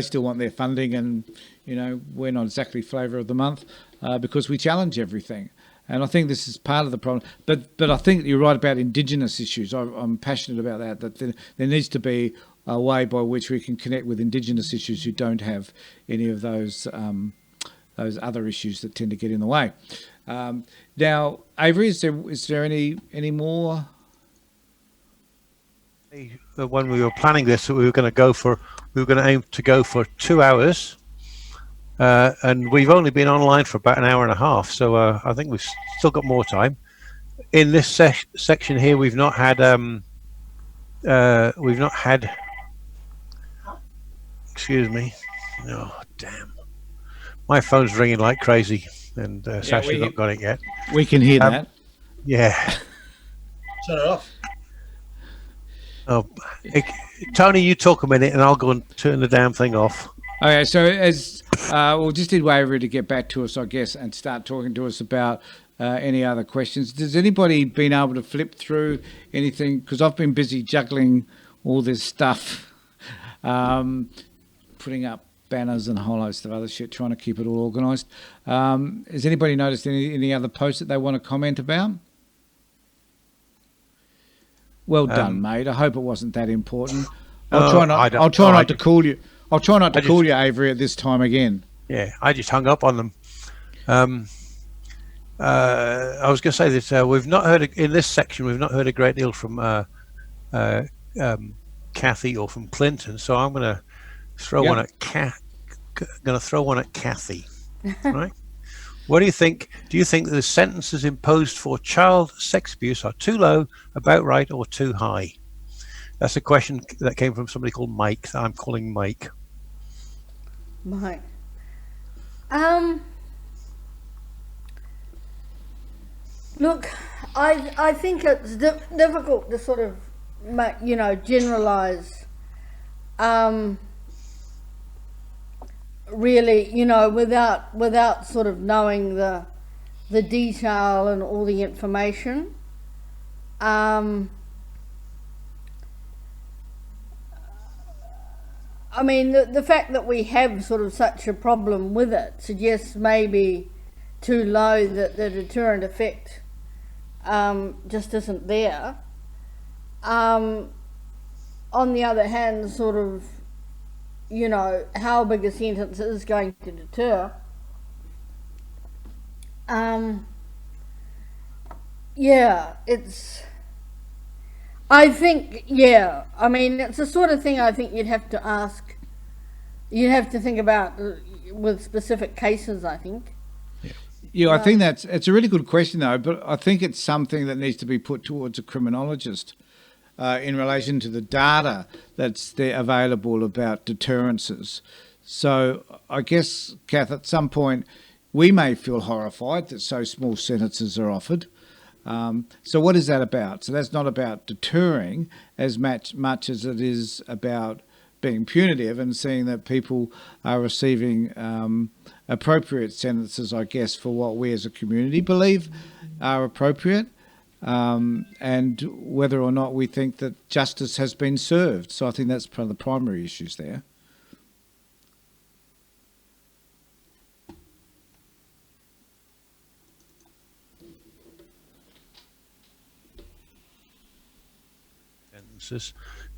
still want their funding, and we're not exactly flavour of the month because we challenge everything. And I think this is part of the problem. But I think you're right about Indigenous issues. I'm passionate about that. That there needs to be a way by which we can connect with Indigenous issues who don't have any of those other issues that tend to get in the way. Now, Avery, is there any more? When we were planning this, we were going to aim to go for 2 hours, and we've only been online for about an hour and a half. So I think we've still got more time. In this section here, we've not had. Excuse me. Oh, damn! My phone's ringing like crazy, and Sasha's not got it yet. We can hear that. Yeah. Turn it off. Oh, Tony, you talk a minute, and I'll go and turn the damn thing off. Okay, so as we'll just need Waverly to get back to us, I guess, and start talking to us about any other questions. Has anybody been able to flip through anything? Because I've been busy juggling all this stuff, putting up banners and a whole host of other shit, trying to keep it all organised. Has anybody noticed any other posts that they want to comment about? Well done, mate. I hope it wasn't that important. I'll try not to call you. I'll try not to call you, Avery, at this time again. Yeah, I just hung up on them. I was going to say that we've not heard in this section. We've not heard a great deal from Kathy or from Clinton. So I'm going to throw one at Kathy. Right. What do you think? Do you think the sentences imposed for child sex abuse are too low, about right, or too high? That's a question that came from somebody called Mike, that I'm calling Mike. Mike. Look, I think it's difficult to sort of, generalise. Really, without sort of knowing the detail and all the information. I mean, the fact that we have sort of such a problem with it suggests maybe too low that the deterrent effect just isn't there. On the other hand, sort of, how big a sentence is going to deter. Um, yeah, I think, yeah. I mean, it's the sort of thing I think you'd have to ask. You'd have to think about with specific cases, I think. Yeah, I think it's a really good question though, but I think it's something that needs to be put towards a criminologist in relation to the data that's there available about deterrences. So I guess, Kath, at some point we may feel horrified that so small sentences are offered. So what is that about? So that's not about deterring as much as it is about being punitive and seeing that people are receiving appropriate sentences, I guess, for what we as a community believe are appropriate, and whether or not we think that justice has been served. So I think that's one of the primary issues there.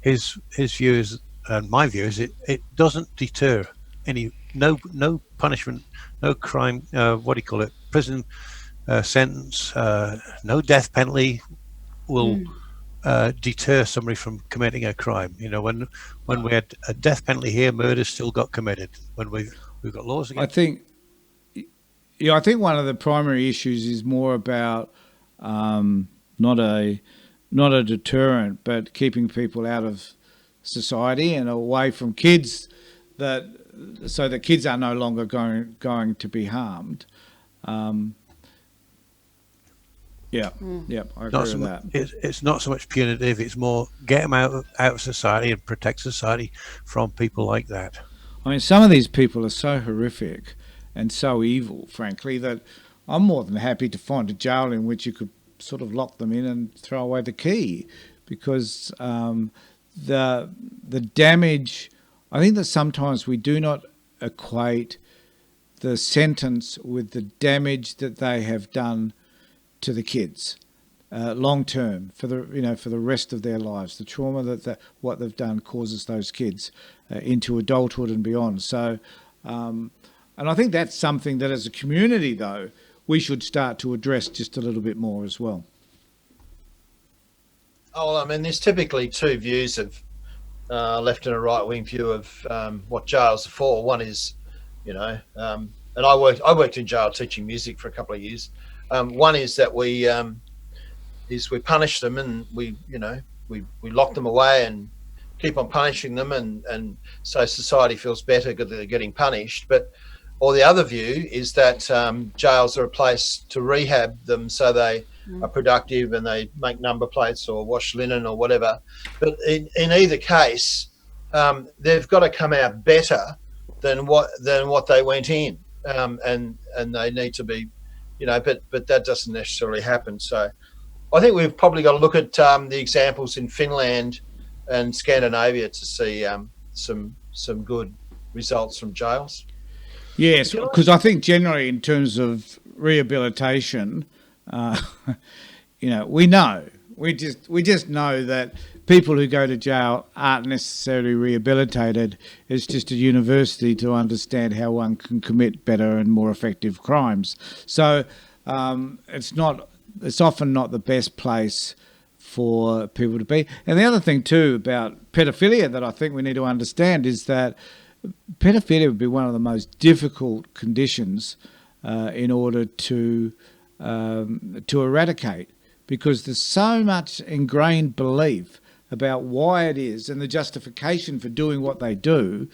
His view is, and my view is, it doesn't deter no punishment, no crime, what do you call it, prison sentence, no death penalty will deter somebody from committing a crime. You know, when we had a death penalty here, murder still got committed. When we've got laws against. I think one of the primary issues is more about not a deterrent, but keeping people out of society and away from kids, so that kids are no longer going to be harmed. Yeah, I agree with that. It's not so much punitive; it's more get them out of society and protect society from people like that. I mean, some of these people are so horrific and so evil, frankly, that I'm more than happy to find a jail in which you could sort of lock them in and throw away the key, because the damage. I think that sometimes we do not equate the sentence with the damage that they have done to the kids long term, for the rest of their lives. The trauma that what they've done causes those kids into adulthood and beyond. So, and I think that's something that as a community, though, we should start to address just a little bit more as well. Oh, well, I mean, there's typically two views of left and a right wing view of what jails are for. One is, and I worked in jail teaching music for a couple of years. One is that we punish them and we lock them away and keep on punishing them, and so society feels better because they're getting punished. Or the other view is that jails are a place to rehab them so they are productive and they make number plates or wash linen or whatever. But in either case, they've got to come out better than what they went in, and they need to be, but that doesn't necessarily happen. So I think we've probably got to look at the examples in Finland and Scandinavia to see some good results from jails. Yes, because I think generally in terms of rehabilitation, we just know that people who go to jail aren't necessarily rehabilitated. It's just a university to understand how one can commit better and more effective crimes. So it's often not the best place for people to be. And the other thing too about pedophilia that I think we need to understand is that pedophilia would be one of the most difficult conditions in order to eradicate, because there's so much ingrained belief about why it is and the justification for doing what they do,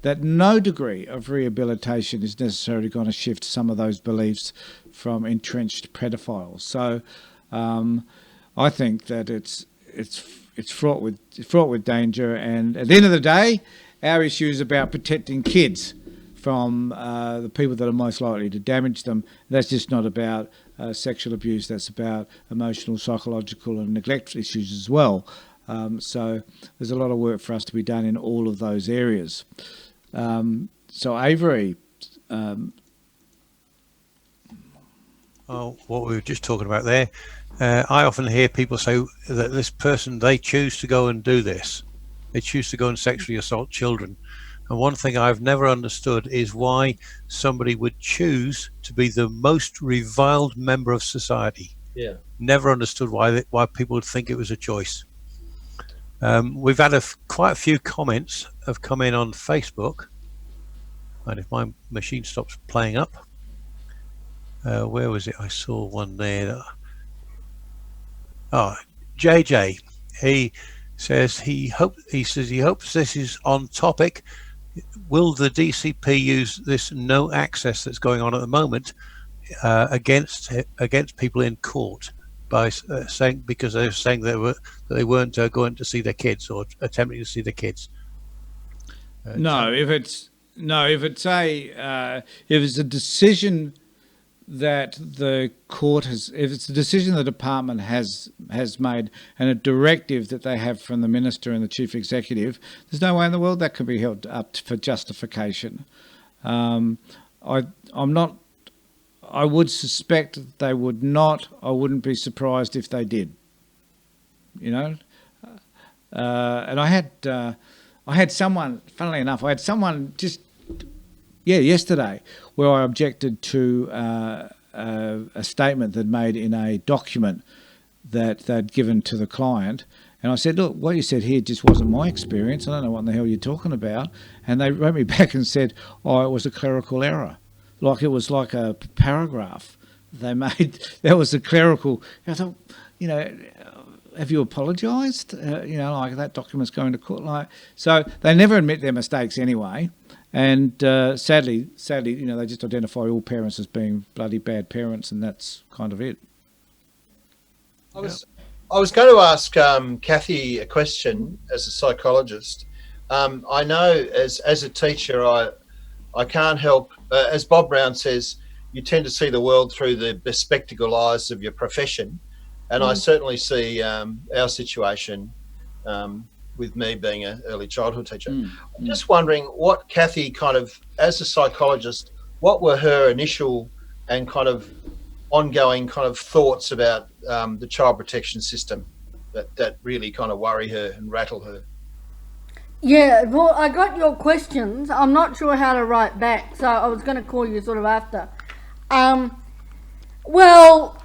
that no degree of rehabilitation is necessarily going to shift some of those beliefs from entrenched pedophiles. So I think that it's fraught with danger, and at the end of the day, our issue is about protecting kids from the people that are most likely to damage them. That's just not about sexual abuse. That's about emotional, psychological and neglect issues as well. So there's a lot of work for us to be done in all of those areas. So Avery... what we were just talking about there, I often hear people say that this person, they choose to go and do this. They choose to go and sexually assault children. And one thing I've never understood is why somebody would choose to be the most reviled member of society. Yeah. Never understood why people would think it was a choice. We've had quite a few comments have come in on Facebook. And if my machine stops playing up, where was it? I saw one there. Oh, JJ, he says he hopes this is on topic. Will the DCP use this no access that's going on at the moment against people in court by saying, because they're saying that they weren't going to see their kids or attempting to see their kids? No, if it's a decision that the court has, if it's a decision the department has made and a directive that they have from the minister and the chief executive, there's no way in the world that can be held up for justification. I would suspect that they would not. I wouldn't be surprised if they did. You know, and I had someone, funnily enough, just yesterday, where I objected to a statement they'd made in a document that they'd given to the client. And I said, look, what you said here just wasn't my experience. I don't know what in the hell you're talking about. And they wrote me back and said, oh, it was a clerical error. Like it was like a paragraph they made. That was a clerical. I thought, have you apologised? Like that document's going to court. So they never admit their mistakes anyway. And sadly, they just identify all parents as being bloody bad parents, and that's kind of it. I was going to ask Kathy a question as a psychologist. I know as a teacher, I can't help, as Bob Brown says, you tend to see the world through the bespectacled eyes of your profession. And I certainly see our situation with me being an early childhood teacher. I'm just wondering what Kathy kind of, as a psychologist, what were her initial and kind of ongoing kind of thoughts about the child protection system that really kind of worry her and rattle her? Yeah, well, I got your questions. I'm not sure how to write back, so I was going to call you sort of after. Well,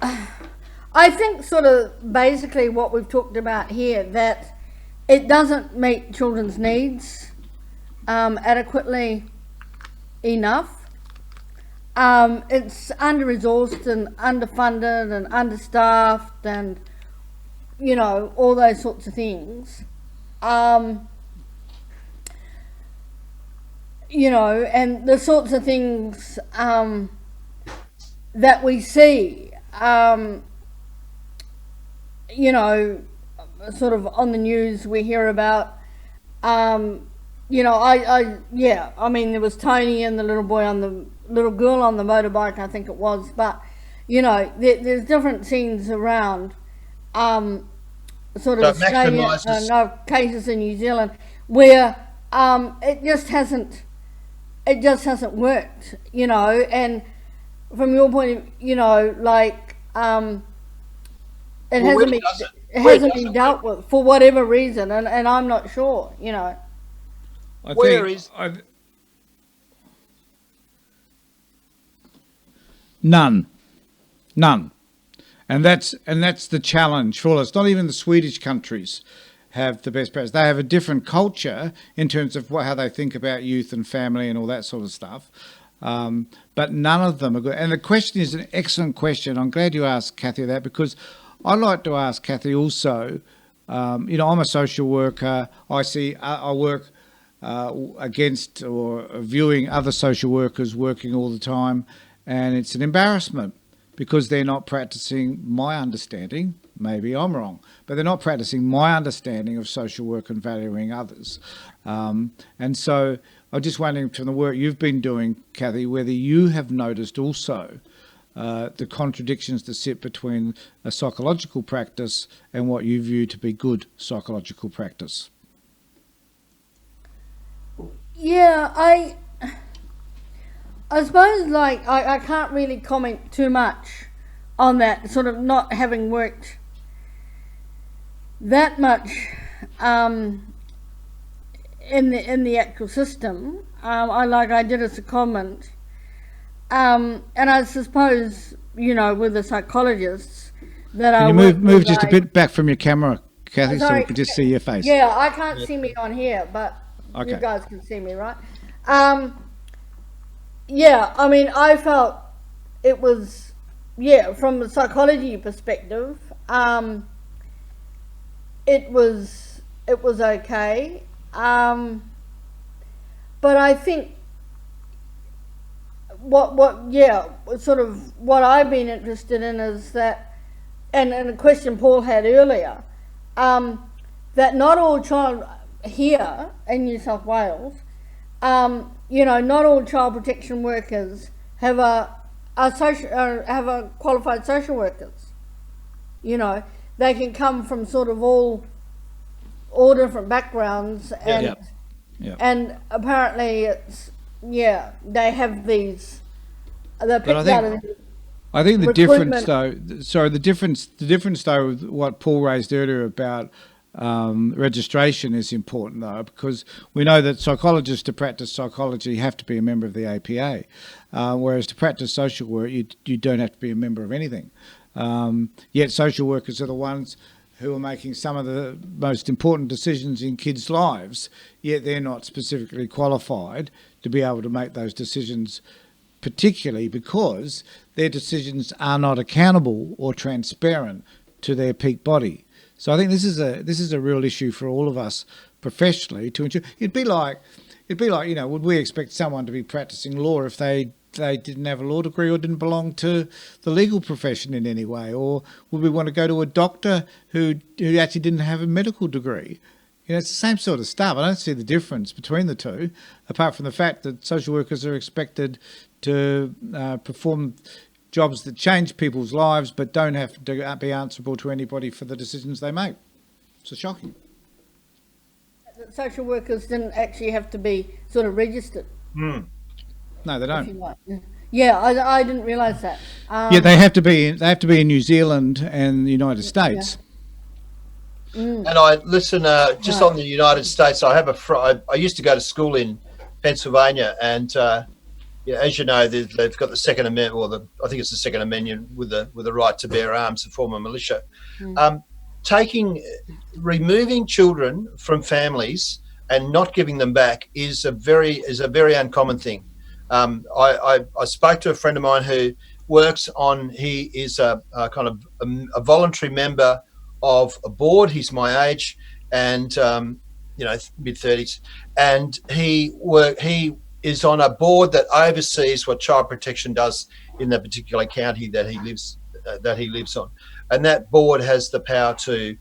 I think sort of basically what we've talked about here, that it doesn't meet children's needs adequately enough. It's under-resourced and underfunded and understaffed and, all those sorts of things. And the sorts of things that we see, sort of on the news we hear about, I mean, there was Tony and the little girl on the motorbike, I think it was, but, there's different scenes around, sort of Australia, cases in New Zealand, where it just hasn't worked, and from your point of view, it hasn't been dealt with for whatever reason, and I'm not sure, None. And that's the challenge for all. It's not even the Swedish countries have the best parents. They have a different culture in terms of how they think about youth and family and all that sort of stuff. But none of them are good. And the question is an excellent question. I'm glad you asked Kathy that, because I'd like to ask Kathy also, I'm a social worker. I work against or viewing other social workers working all the time, and it's an embarrassment because they're not practicing my understanding. Maybe I'm wrong, but they're not practicing my understanding of social work and valuing others. And so I'm just wondering, from the work you've been doing, Kathy, whether you have noticed also the contradictions that sit between a psychological practice and what you view to be good psychological practice. Yeah, I suppose, I can't really comment too much on that, sort of not having worked that much in the actual system. I did as a comment, and I suppose with the psychologists that Can I you work move with, just a bit back from your camera, Kathy, so we sorry, can just see your face? yeah, I can't see me on here, but Okay. you guys can see me, right? Yeah, I mean, I felt it was, from a psychology perspective, it was okay. But I think sort of what I've been interested in is that, and a question Paul had earlier, that not all child here in New South Wales, not all child protection workers have have a qualified social workers. They can come from sort of all different backgrounds, and and apparently it's they have these. They're picked out of I think the difference, recruitment. though, sorry, the difference though, with what Paul raised earlier about registration is important, though, because we know that psychologists to practice psychology have to be a member of the APA, whereas to practice social work, you don't have to be a member of anything. Yet social workers are the ones who are making some of the most important decisions in kids' lives, yet they're not specifically qualified to be able to make those decisions, particularly because their decisions are not accountable or transparent to their peak body. So I think this is a real issue for all of us professionally to ensure. It'd be like, would we expect someone to be practicing law if they didn't have a law degree or didn't belong to the legal profession in any way? Or would we want to go to a doctor who actually didn't have a medical degree? It's the same sort of stuff. I don't see the difference between the two, apart from the fact that social workers are expected to perform jobs that change people's lives but don't have to be answerable to anybody for the decisions they make. It's shocking. Social workers didn't actually have to be sort of registered. No, they don't. Yeah, I didn't realise that. They have to be. They have to be in New Zealand and the United States. And I listen just on the United States. I have I used to go to school in Pennsylvania, and as you know, they've got the Second Amendment, or I think it's the Second Amendment with the right to bear arms to form a militia. Removing children from families and not giving them back is a very uncommon thing. I spoke to a friend of mine who works on. He is a kind of a voluntary member of a board. He's my age, and mid-30s, and he is on a board that oversees what child protection does in the particular county that he lives on, and that board has the power to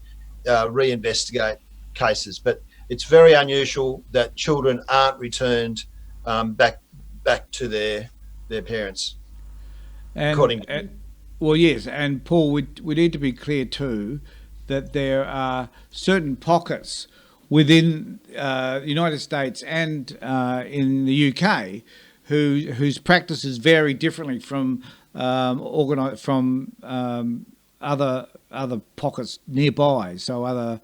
reinvestigate cases. But it's very unusual that children aren't returned back to their parents. Well, yes, and Paul, we need to be clear too that there are certain pockets within the United States and in the UK whose practices vary differently from other pockets nearby. So other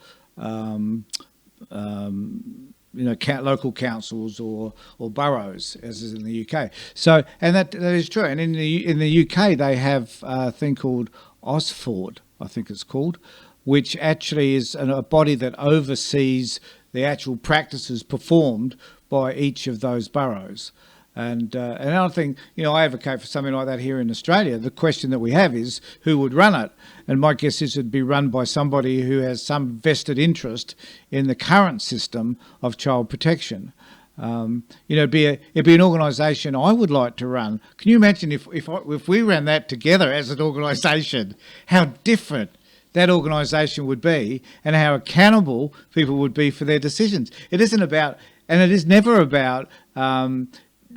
local councils or boroughs, as is in the UK. So, and that is true. And in the UK, they have a thing called OSFORD, I think it's called, which actually is a body that oversees the actual practices performed by each of those boroughs. And another thing, I advocate for something like that here in Australia. The question that we have is who would run it? And my guess is it'd be run by somebody who has some vested interest in the current system of child protection. It'd be an organisation I would like to run. Can you imagine if we ran that together as an organisation, how different that organisation would be and how accountable people would be for their decisions? It isn't about, and it is never about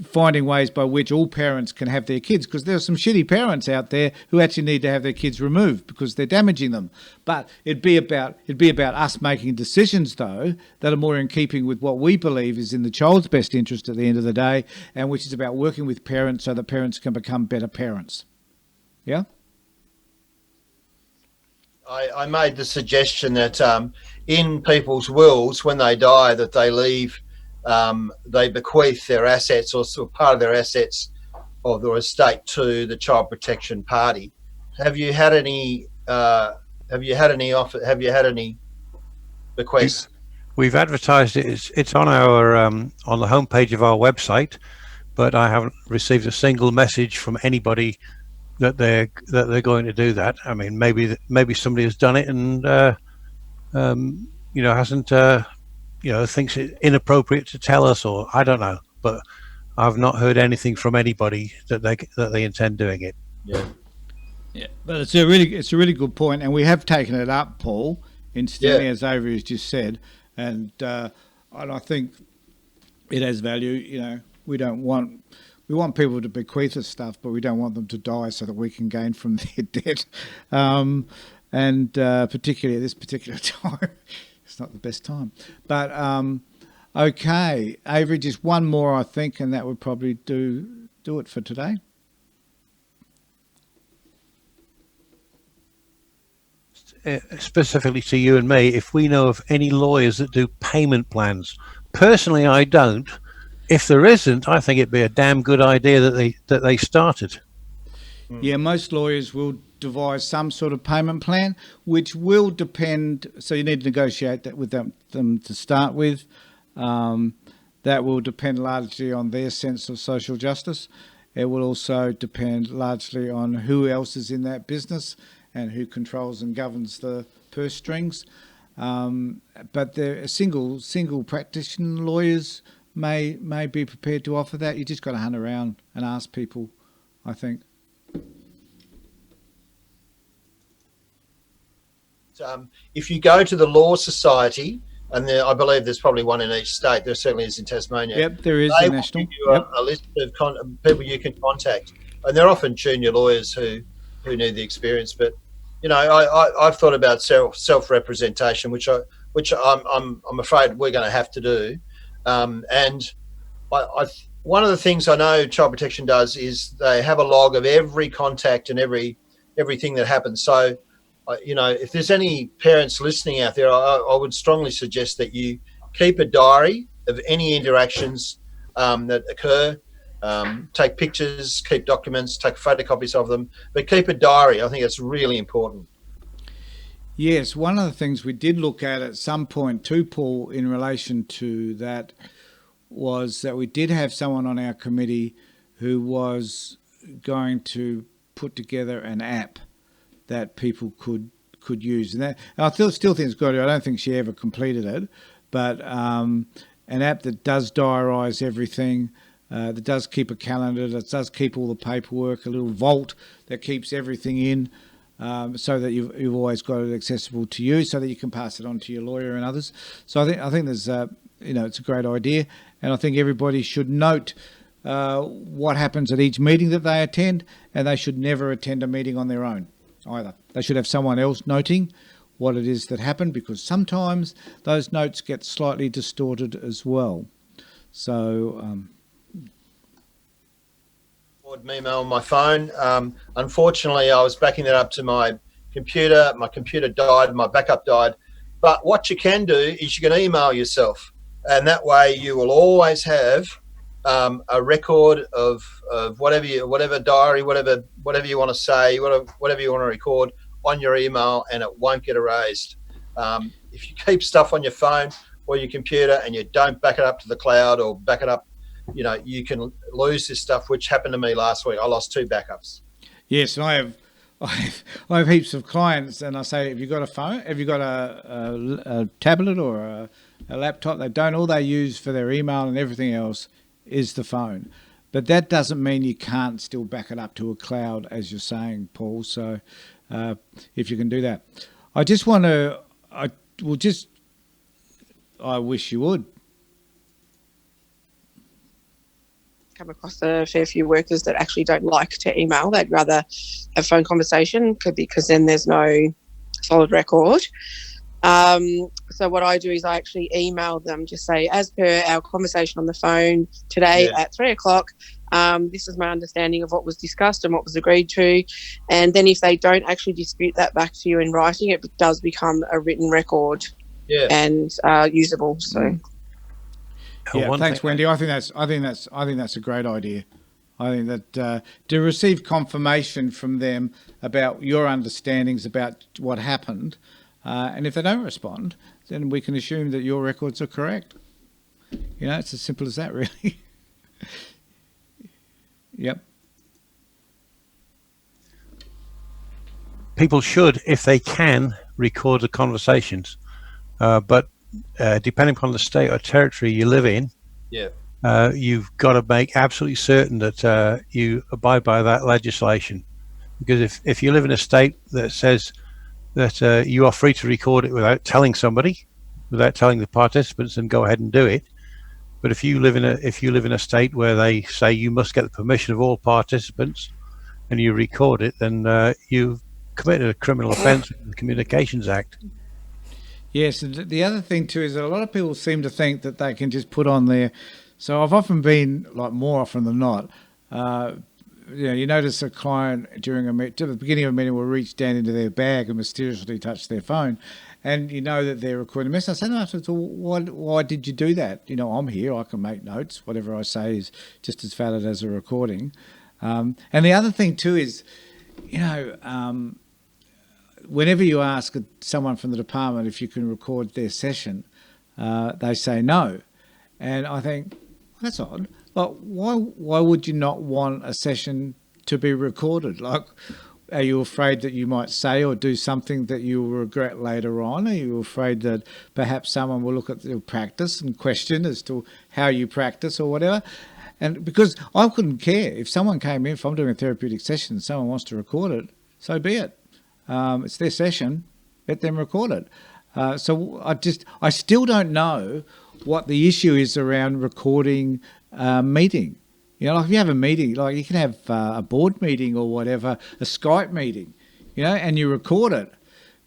finding ways by which all parents can have their kids, because there are some shitty parents out there who actually need to have their kids removed because they're damaging them. But it'd be about us making decisions, though, that are more in keeping with what we believe is in the child's best interest at the end of the day, and which is about working with parents so that parents can become better parents. Yeah? I made the suggestion that in people's wills, when they die, that they leave they bequeath their assets or sort of part of their assets of their estate to the child protection party. Have you had any? Have you had any bequests? We've advertised it. It's on our on the homepage of our website, but I haven't received a single message from anybody that they're going to do that. I mean, maybe somebody has done it and hasn't thinks it inappropriate to tell us, or I don't know. But I've not heard anything from anybody that they intend doing it. Yeah. Yeah, but it's a really good point, and we have taken it up, Paul, instantly, as Avery has just said, and I think it has value. We want people to bequeath us stuff, but we don't want them to die so that we can gain from their debt, and particularly at this particular time, it's not the best time. But okay, Avery, just one more, I think, and that would probably do it for today. Specifically to you and me, if we know of any lawyers that do payment plans. Personally, I don't. If there isn't, I think it'd be a damn good idea that they started. Yeah, most lawyers will devise some sort of payment plan, which will depend. So you need to negotiate that with them to start with. That will depend largely on their sense of social justice. It will also depend largely on who else is in that business and who controls and governs the purse strings. But the single practitioner lawyers may be prepared to offer that. You just got to hunt around and ask people, I think. If you go to the Law Society, and I believe there's probably one in each state. There certainly is in Tasmania. Yep, there is they the national. Will give you a list of people you can contact, and they're often junior lawyers who need the experience. But I've thought about self-representation, which I'm afraid we're going to have to do. And one of the things I know Child Protection does is they have a log of every contact and everything that happens. So, if there's any parents listening out there, I would strongly suggest that you keep a diary of any interactions that occur. Take pictures, keep documents, take photocopies of them, but keep a diary. I think it's really important. Yes, one of the things we did look at some point too, Paul, in relation to that, was that we did have someone on our committee who was going to put together an app that people could use, and I still think it's good. I don't think she ever completed it, but an app that does diarise everything. That does keep a calendar, that does keep all the paperwork, a little vault that keeps everything in, so that you've always got it accessible to you, so that you can pass it on to your lawyer and others. So I think there's it's a great idea, and I think everybody should note what happens at each meeting that they attend, and they should never attend a meeting on their own either. They should have someone else noting what it is that happened, because sometimes those notes get slightly distorted as well. So. Memo on my phone. Unfortunately, I was backing that up to my computer. My computer died, my backup died. But what you can do is you can email yourself, and that way you will always have a record of whatever diary, whatever you want to say, whatever you want to record on your email, and it won't get erased. If you keep stuff on your phone or your computer and you don't back it up to the cloud or back it up, you can lose this stuff, which happened to me last week. I lost 2 backups. Yes, and I have heaps of clients, and I say, have you got a phone? Have you got a tablet or a laptop? All they use for their email and everything else is the phone. But that doesn't mean you can't still back it up to a cloud, as you're saying, Paul. So if you can do that. I wish you would. Come across a fair few workers that actually don't like to email. They'd rather have phone conversation because then there's no solid record. So what I do is I actually email them, just say, as per our conversation on the phone today at 3:00, this is my understanding of what was discussed and what was agreed to. And then if they don't actually dispute that back to you in writing, it does become a written record and usable. So. Yeah, thanks, Wendy. I think that's a great idea. I think that to receive confirmation from them about your understandings about what happened, and if they don't respond, then we can assume that your records are correct. You know, it's as simple as that, really. Yep. People should, if they can, record the conversations, but depending upon the state or territory you live in, Yeah. you've got to make absolutely certain that you abide by that legislation. Because if you live in a state that says that you are free to record it without telling somebody, without telling the participants, then go ahead and do it. But if you live in a state where they say you must get the permission of all participants, and you record it, then you've committed a criminal offence in the Communications Act. Yes, and the other thing too is that a lot of people seem to think that they can just put on there. So I've often been, like more often than not, you notice a client during to the beginning of a meeting will reach down into their bag and mysteriously touch their phone, and you know that they're recording a message. I say no, afterwards, why did you do that? You know, I'm here, I can make notes. Whatever I say is just as valid as a recording. And the other thing too is, whenever you ask someone from the department if you can record their session, they say no. And I think, well, that's odd. Like, why would you not want a session to be recorded? Like, are you afraid that you might say or do something that you will regret later on? Are you afraid that perhaps someone will look at your practice and question as to how you practice or whatever? And because I couldn't care if someone came in, if I'm doing a therapeutic session and someone wants to record it, so be it. It's their session, let them record it. So I still don't know what the issue is around recording a meeting. You know, like if you have a meeting, like you can have a board meeting or whatever, a Skype meeting, and you record it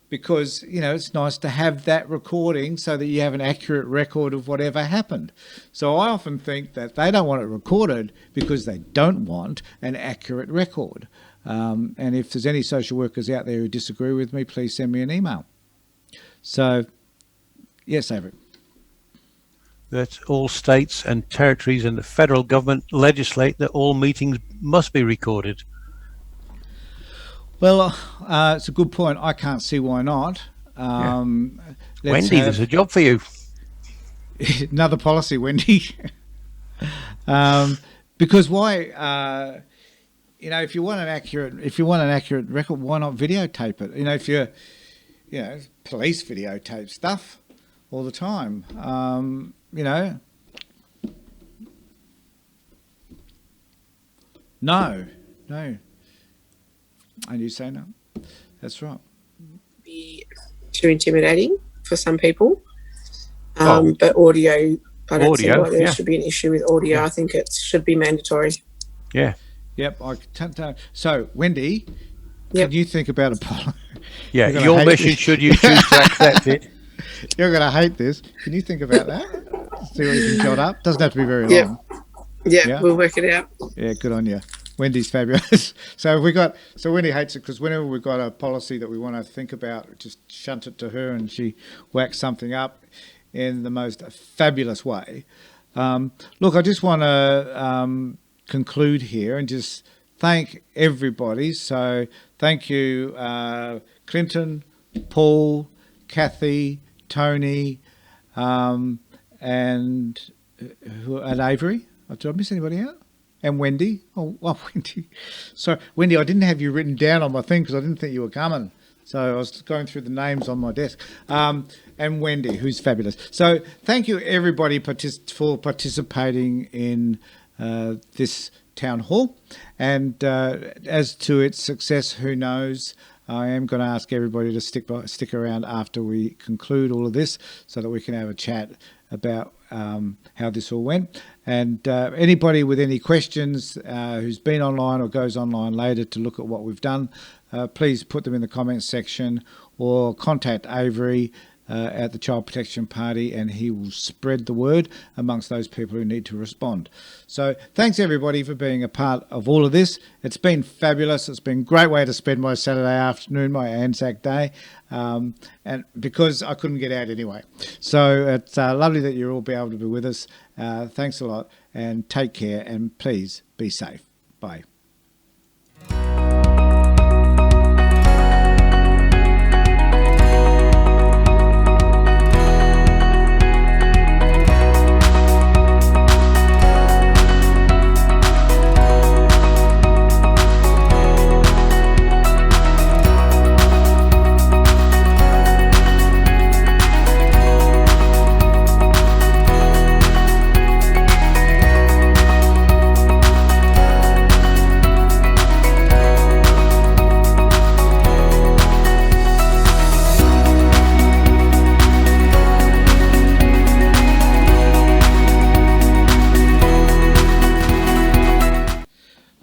because, it's nice to have that recording so that you have an accurate record of whatever happened. So I often think that they don't want it recorded because they don't want an accurate record. And if there's any social workers out there who disagree with me, please send me an email. So, yes, Avery. That all states and territories and the federal government legislate that all meetings must be recorded. Well, it's a good point. I can't see why not. Wendy, there's a job for you. Another policy, Wendy. Because why? If you want an accurate record, why not videotape it? If you're, police videotape stuff all the time. No. And you say no. That's right. Be too intimidating for some people. But audio, I don't see why there should be an issue with audio. I think it should be mandatory. Yeah. Yep. So, Wendy, can you think about a policy? Yeah, your mission, should you choose to accept it. You're going to hate this. Can you think about that? See what you can jot up. Doesn't have to be very long. Yeah, we'll work it out. Yeah, good on you. Wendy's fabulous. So Wendy hates it because whenever we've got a policy that we want to think about, just shunt it to her and she whacks something up in the most fabulous way. Look, I just want to conclude here and just thank everybody. So thank you, Clinton, Paul, Kathy, Tony, and Avery. Did I miss anybody out? And Wendy. Oh, Wendy. So, Wendy, I didn't have you written down on my thing because I didn't think you were coming. So I was going through the names on my desk. And Wendy, who's fabulous. So thank you, everybody, for participating in this town hall. And as to its success, who knows? I am going to ask everybody to stick around after we conclude all of this so that we can have a chat about how this all went. And anybody with any questions who's been online or goes online later to look at what we've done, please put them in the comments section or contact Avery at the Child Protection Party, and he will spread the word amongst those people who need to respond. So thanks everybody for being a part of all of this. It's been fabulous. It's been a great way to spend my Saturday afternoon, my Anzac Day, and because I couldn't get out anyway. So it's lovely that you'll all be able to be with us. Thanks a lot, and take care, and please be safe. Bye.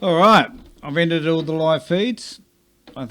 All right, I've ended all the live feeds, I think.